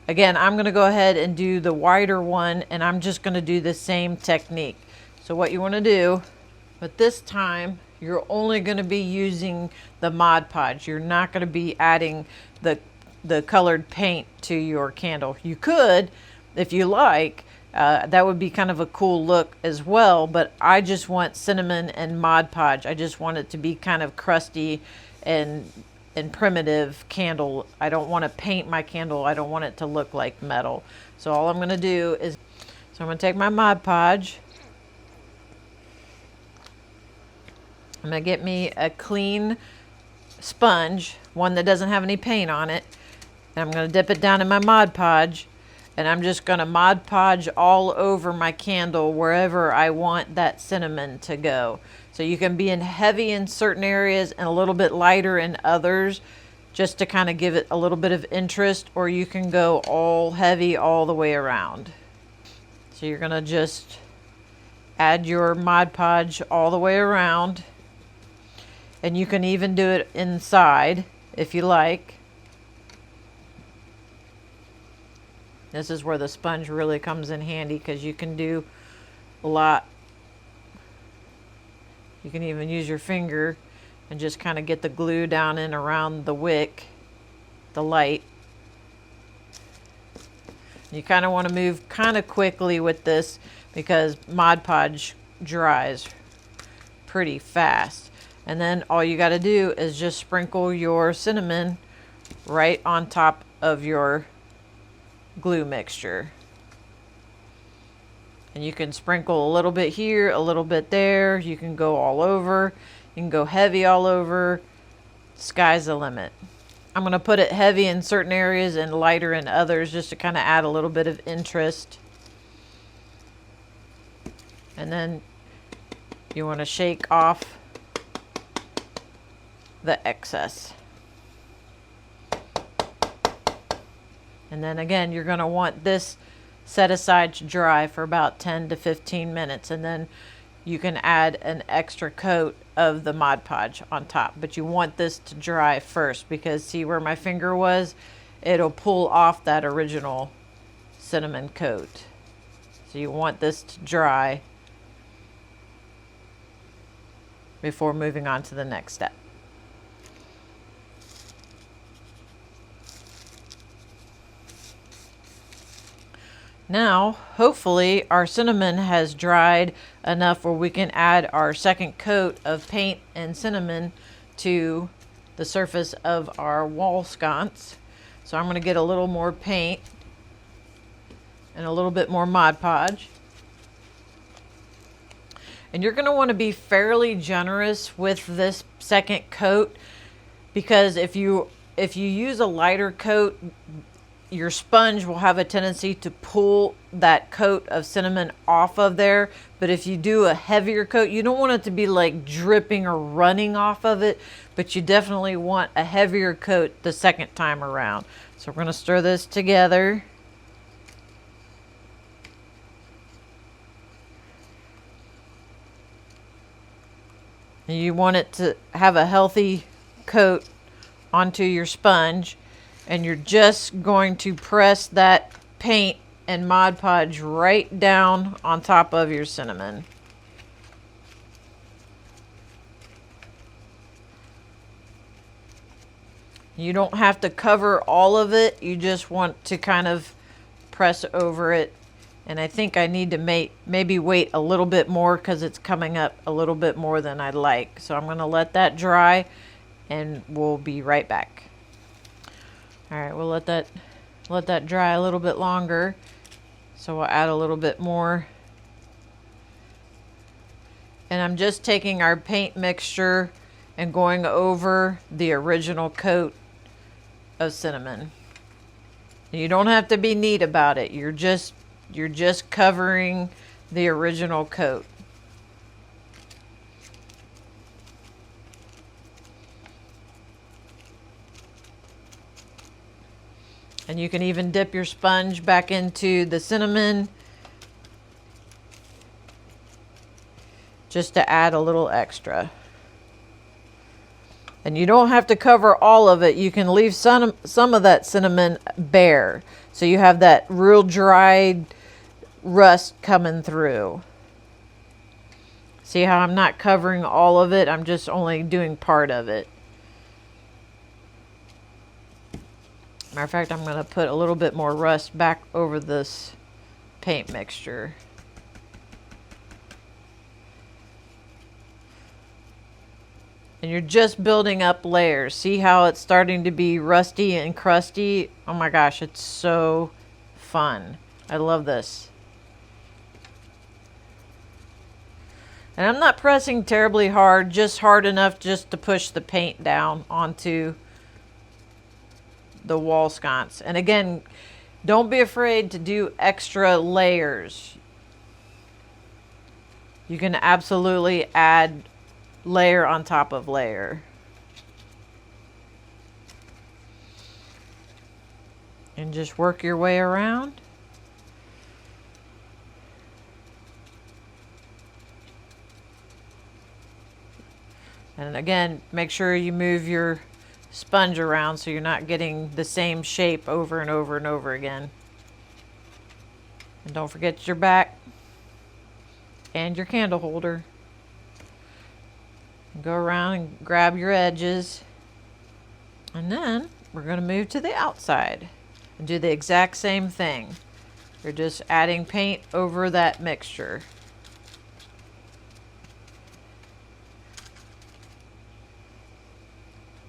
Again, I'm going to go ahead and do the wider one, and I'm just going to do the same technique. So what you want to do, but this time you're only going to be using the Mod Podge. You're not going to be adding the colored paint to your candle. You could, if you like, that would be kind of a cool look as well, but I just want cinnamon and Mod Podge. I just want it to be kind of crusty and primitive candle. I don't want to paint my candle. I don't want it to look like metal. So all I'm going to do is, I'm going to take my Mod Podge. I'm going to get me a clean sponge, one that doesn't have any paint on it. And I'm going to dip it down in my Mod Podge. And I'm just going to Mod Podge all over my candle wherever I want that cinnamon to go. So you can be in heavy in certain areas and a little bit lighter in others, just to kind of give it a little bit of interest, or you can go all heavy all the way around. So you're going to just add your Mod Podge all the way around, and you can even do it inside if you like. This is where the sponge really comes in handy, because you can do a lot. You can even use your finger and just kind of get the glue down in around the wick, the light. You kind of want to move kind of quickly with this, because Mod Podge dries pretty fast. And then all you got to do is just sprinkle your cinnamon right on top of your glue mixture. And you can sprinkle a little bit here, a little bit there. You can go all over. You can go heavy all over. Sky's the limit. I'm going to put it heavy in certain areas and lighter in others, just to kind of add a little bit of interest. And then you want to shake off the excess. And then again, you're going to want this set aside to dry for about 10 to 15 minutes. And then you can add an extra coat of the Mod Podge on top. But you want this to dry first, because see where my finger was? It'll pull off that original cinnamon coat. So you want this to dry before moving on to the next step. Now, hopefully our cinnamon has dried enough where we can add our second coat of paint and cinnamon to the surface of our wall sconce. So I'm going to get a little more paint and a little bit more Mod Podge. And you're going to want to be fairly generous with this second coat, because if you use a lighter coat, your sponge will have a tendency to pull that coat of cinnamon off of there. But if you do a heavier coat, you don't want it to be like dripping or running off of it, but you definitely want a heavier coat the second time around. So we're going to stir this together. And you want it to have a healthy coat onto your sponge. And you're just going to press that paint and Mod Podge right down on top of your cinnamon. You don't have to cover all of it. You just want to kind of press over it. And I think I need to maybe wait a little bit more, because it's coming up a little bit more than I'd like. So I'm going to let that dry and we'll be right back. All right, we'll let that dry a little bit longer. So we'll add a little bit more. And I'm just taking our paint mixture and going over the original coat of cinnamon. You don't have to be neat about it. You're just covering the original coat. And you can even dip your sponge back into the cinnamon just to add a little extra. And you don't have to cover all of it. You can leave some of that cinnamon bare, so you have that real dried rust coming through. See how I'm not covering all of it? I'm just only doing part of it. Matter of fact, I'm going to put a little bit more rust back over this paint mixture. And you're just building up layers. See how it's starting to be rusty and crusty? Oh my gosh, it's so fun. I love this. And I'm not pressing terribly hard, just hard enough just to push the paint down onto the wall sconce. And again, don't be afraid to do extra layers. You can absolutely add layer on top of layer. And just work your way around. And again, make sure you move your sponge around so you're not getting the same shape over and over and over again. And don't forget your back and your candle holder. Go around and grab your edges. And then we're going to move to the outside and do the exact same thing. You're just adding paint over that mixture.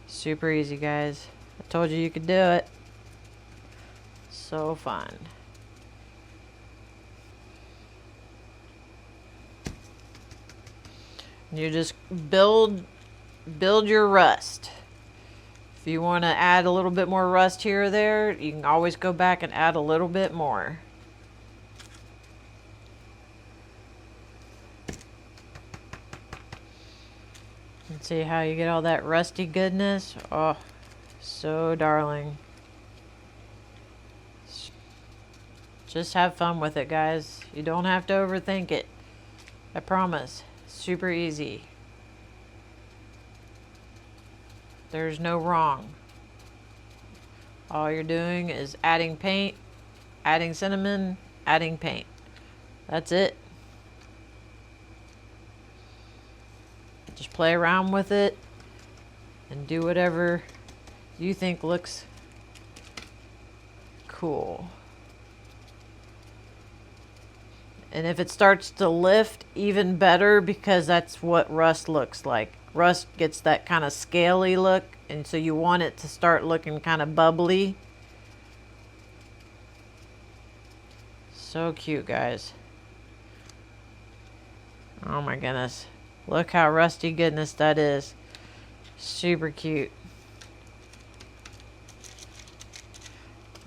Super easy, guys. I told you could do it. So fun. You just build your rust. If you want to add a little bit more rust here or there, you can always go back and add a little bit more. And see how you get all that rusty goodness? Oh, so darling. Just have fun with it, guys. You don't have to overthink it. I promise. Super easy. There's no wrong. All you're doing is adding paint, adding cinnamon, adding paint. That's it. Just play around with it and do whatever you think looks cool. And if it starts to lift, even better, because that's what rust looks like. Rust gets that kind of scaly look, and so you want it to start looking kind of bubbly. So cute, guys. Oh my goodness. Look how rusty goodness that is. Super cute.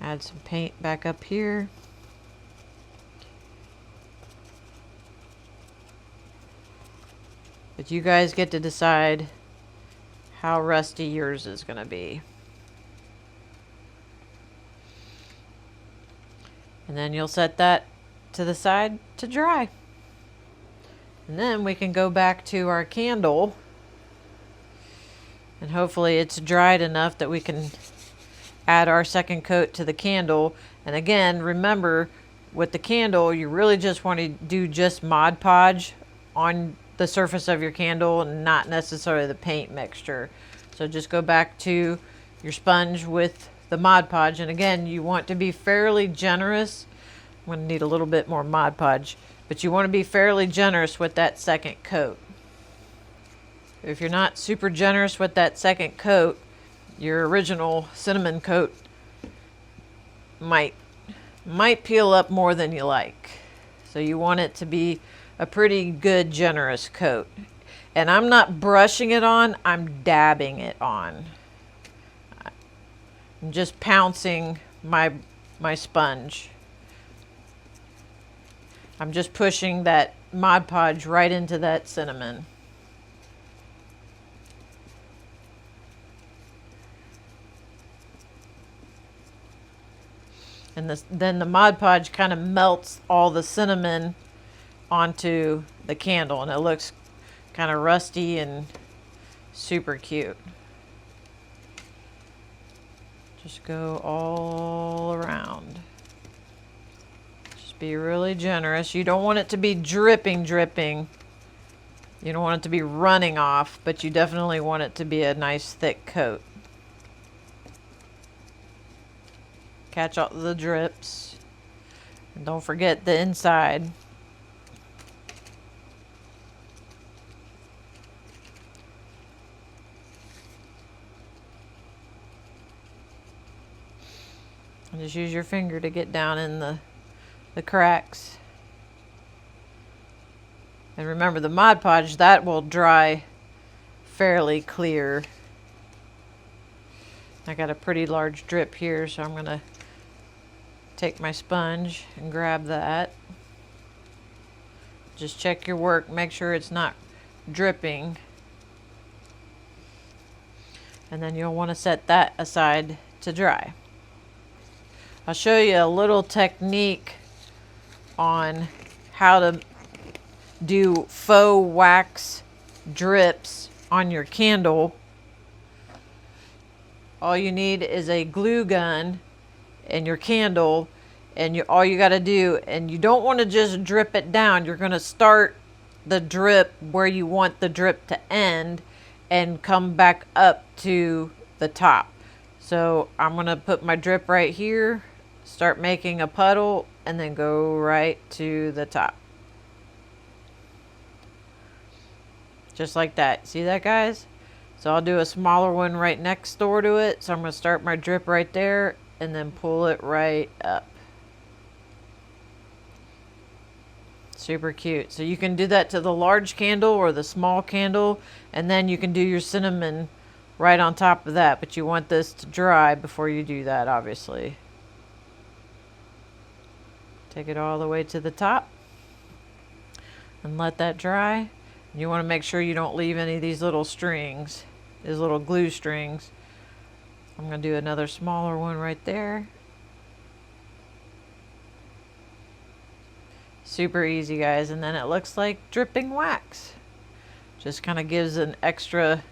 Add some paint back up here. But you guys get to decide how rusty yours is going to be. And then you'll set that to the side to dry. And then we can go back to our candle. And hopefully it's dried enough that we can add our second coat to the candle. And again, remember, with the candle, you really just want to do just Mod Podge on the surface of your candle and not necessarily the paint mixture. So just go back to your sponge with the Mod Podge, and again, you want to be fairly generous. I'm going to need a little bit more Mod Podge, but you want to be fairly generous with that second coat. If you're not super generous with that second coat, your original cinnamon coat might peel up more than you like. So you want it to be a pretty good generous coat. And I'm not brushing it on, I'm dabbing it on. I'm just pouncing my sponge. I'm just pushing that Mod Podge right into that cinnamon. And then the Mod Podge kind of melts all the cinnamon onto the candle, and it looks kind of rusty and super cute. Just go all around. Just be really generous. You don't want it to be dripping. You don't want it to be running off, but you definitely want it to be a nice thick coat. Catch all the drips. And don't forget the inside. And just use your finger to get down in the cracks. And remember, the Mod Podge, that will dry fairly clear. I got a pretty large drip here, so I'm going to take my sponge and grab that. Just check your work, make sure it's not dripping. And then you'll want to set that aside to dry. I'll show you a little technique on how to do faux wax drips on your candle. All you need is a glue gun and your candle, and all you got to do, and you don't want to just drip it down. You're going to start the drip where you want the drip to end and come back up to the top. So I'm going to put my drip right here, start making a puddle, and then go right to the top. Just like that. See that, guys? So I'll do a smaller one right next door to it. So I'm going to start my drip right there and then pull it right up. Super cute. So you can do that to the large candle or the small candle, and then you can do your cinnamon right on top of that. But you want this to dry before you do that, obviously. Take it all the way to the top and let that dry. You want to make sure you don't leave any of these little strings, these little glue strings. I'm going to do another smaller one right there. Super easy, guys. And then it looks like dripping wax. Just kind of gives an extra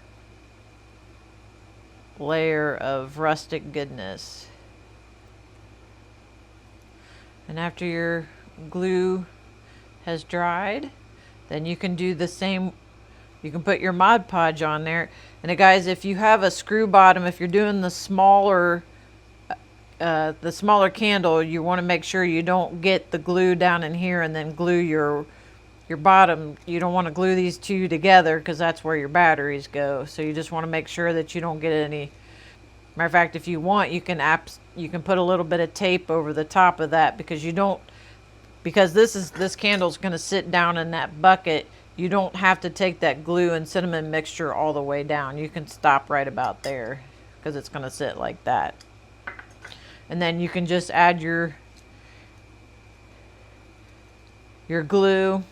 layer of rustic goodness. And after your glue has dried, then you can do the same. You can put your Mod Podge on there. And guys, if you have a screw bottom, if you're doing the smaller candle, you want to make sure you don't get the glue down in here and then glue your bottom. You don't want to glue these two together because that's where your batteries go. So you just want to make sure that you don't get any. Matter of fact, if you want, you can put a little bit of tape over the top of that, because this candle's going to sit down in that bucket. You don't have to take that glue and cinnamon mixture all the way down. You can stop right about there because it's going to sit like that. And then you can just add your glue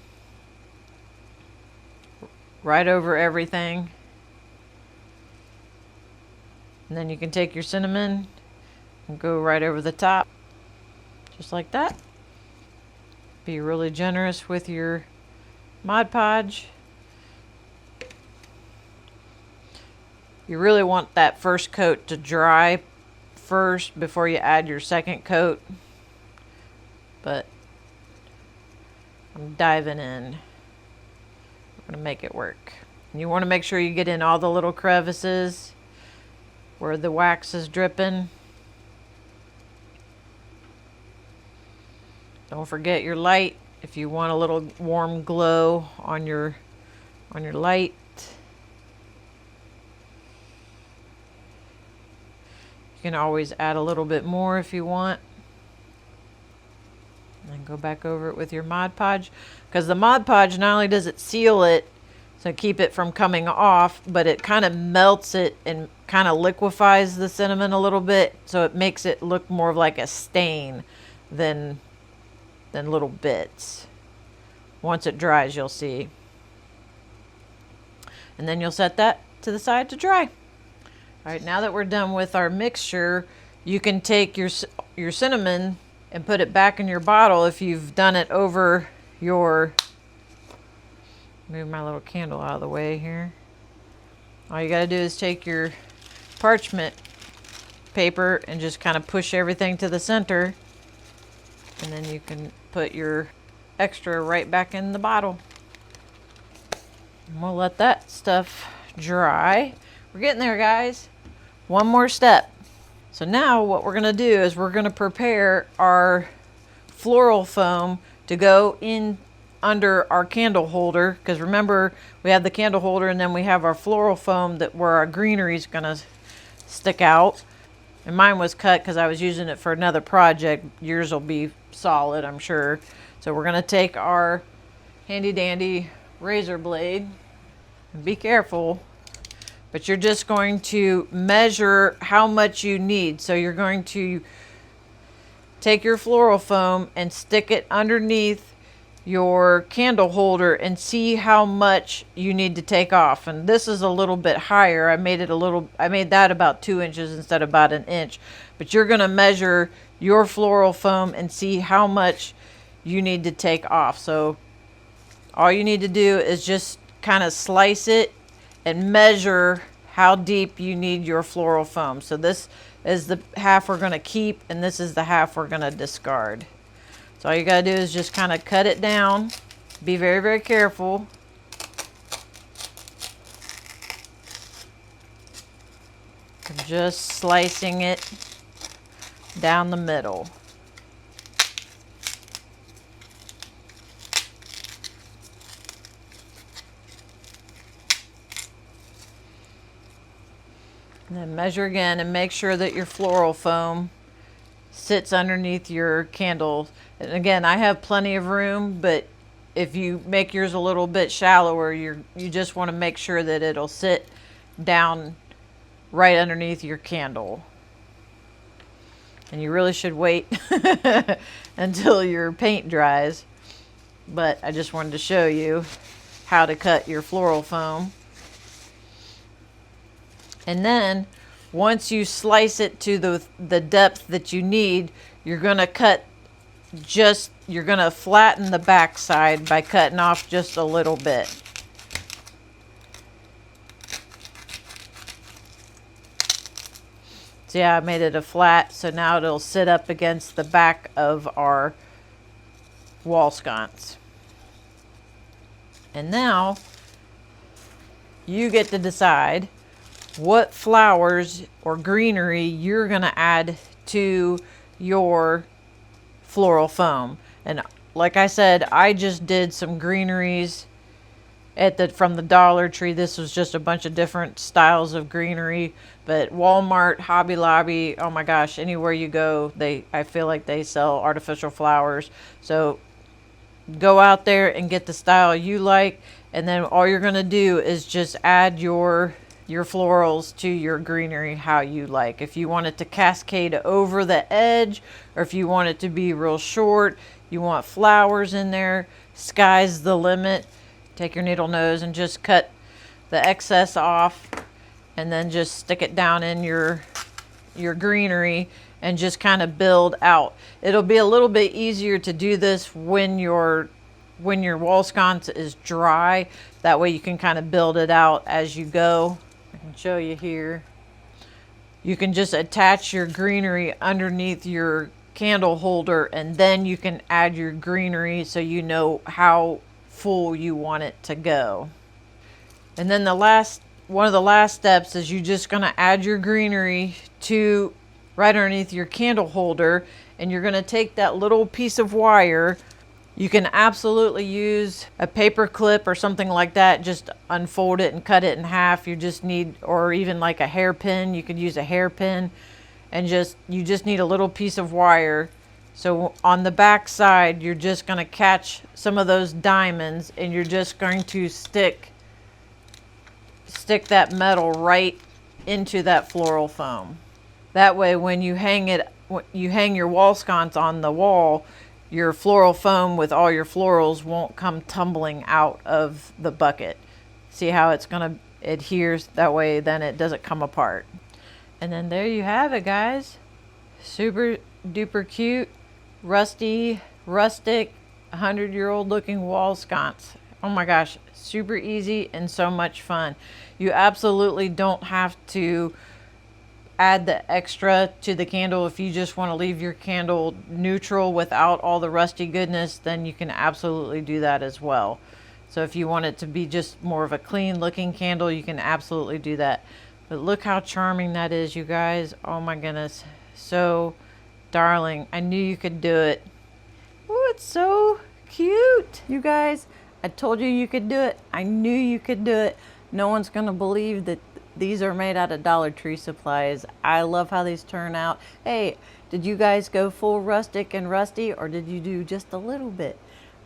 right over everything. And then you can take your cinnamon and go right over the top, just like that. Be really generous with your Mod Podge. You really want that first coat to dry first before you add your second coat. But I'm diving in. We're going to make it work. And you want to make sure you get in all the little crevices where the wax is dripping. Don't forget your light if you want a little warm glow on your light. You can always add a little bit more if you want. And then go back over it with your Mod Podge, because the Mod Podge, not only does it seal it, so keep it from coming off, but it kind of melts it and kind of liquefies the cinnamon a little bit, so it makes it look more of like a stain than little bits. Once it dries, you'll see. And then you'll set that to the side to dry. All right, now that we're done with our mixture, you can take your cinnamon and put it back in your bottle if you've done it over your... Move my little candle out of the way here. All you got to do is take your parchment paper and just kind of push everything to the center, and then you can put your extra right back in the bottle. And we'll let that stuff dry. We're getting there, guys. One more step. So now what we're going to do is we're going to prepare our floral foam to go in under our candle holder, because remember, we have the candle holder and then we have our floral foam where our greenery is going to stick out. And mine was cut because I was using it for another project. Yours will be solid, I'm sure. So we're going to take our handy dandy razor blade, and be careful, but you're just going to measure how much you need. So you're going to take your floral foam and stick it underneath your candle holder and see how much you need to take off. And this is a little bit higher. I made that about 2 inches instead of about 1 inch. But you're going to measure your floral foam and see how much you need to take off. So all you need to do is just kind of slice it and measure how deep you need your floral foam. So this is the half we're going to keep, and this is the half we're going to discard. So all you got to do is just kind of cut it down. Be very, very careful. I'm just slicing it down the middle. And then measure again and make sure that your floral foam sits underneath your candle. And again, I have plenty of room, but if you make yours a little bit shallower, you just want to make sure that it'll sit down right underneath your candle. And you really should wait until your paint dries. But I just wanted to show you how to cut your floral foam. And then once you slice it to the depth that you need, you're going to cut just you're gonna flatten the back side by cutting off just a little bit. So yeah, I made it a flat, so now it'll sit up against the back of our wall sconce. And now you get to decide what flowers or greenery you're gonna add to your floral foam. And like I said, I just did some greeneries from the Dollar Tree. This was just a bunch of different styles of greenery, but Walmart, Hobby Lobby, oh my gosh, anywhere you go, I feel like they sell artificial flowers. So go out there and get the style you like, and then all you're going to do is just add your florals to your greenery how you like. If you want it to cascade over the edge, or if you want it to be real short, you want flowers in there, sky's the limit. Take your needle nose and just cut the excess off, and then just stick it down in your greenery and just kind of build out. It'll be a little bit easier to do this when your wall sconce is dry. That way you can kind of build it out as you go. I can show you here. You can just attach your greenery underneath your candle holder, and then you can add your greenery so you know how full you want it to go. And then one of the last steps is you're just going to add your greenery to right underneath your candle holder, and you're going to take that little piece of wire. You can absolutely use a paper clip or something like that. Just unfold it and cut it in half. You just need, or even like a hairpin, you could use a hairpin, and you just need a little piece of wire. So on the back side, you're just going to catch some of those diamonds, and you're just going to stick that metal right into that floral foam. That way when you hang your wall sconce on the wall, your floral foam with all your florals won't come tumbling out of the bucket. See how it's going to adhere? That way then it doesn't come apart. And then there you have it, guys. Super duper cute, rustic, 100-year-old looking wall sconce. Oh my gosh, super easy and so much fun. You absolutely don't have to add the extra to the candle. If you just want to leave your candle neutral without all the rusty goodness, then you can absolutely do that as well. So if you want it to be just more of a clean looking candle, you can absolutely do that. But look how charming that is, you guys. Oh my goodness, so darling. I knew you could do it. Oh, it's so cute, you guys. I told you you could do it. I knew you could do it. No one's gonna believe that these are made out of Dollar Tree supplies. I love how these turn out. Hey, did you guys go full rustic and rusty, or did you do just a little bit?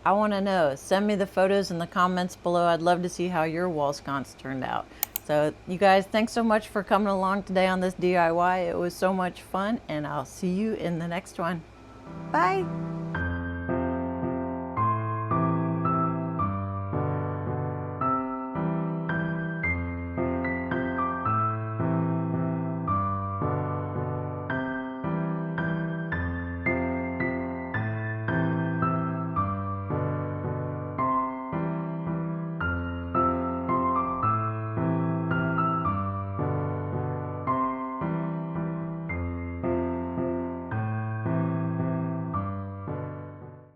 I want to know. Send me the photos in the comments below. I'd love to see how your wall sconce turned out. So you guys, thanks so much for coming along today on this DIY. It was so much fun, and I'll see you in the next one. Bye.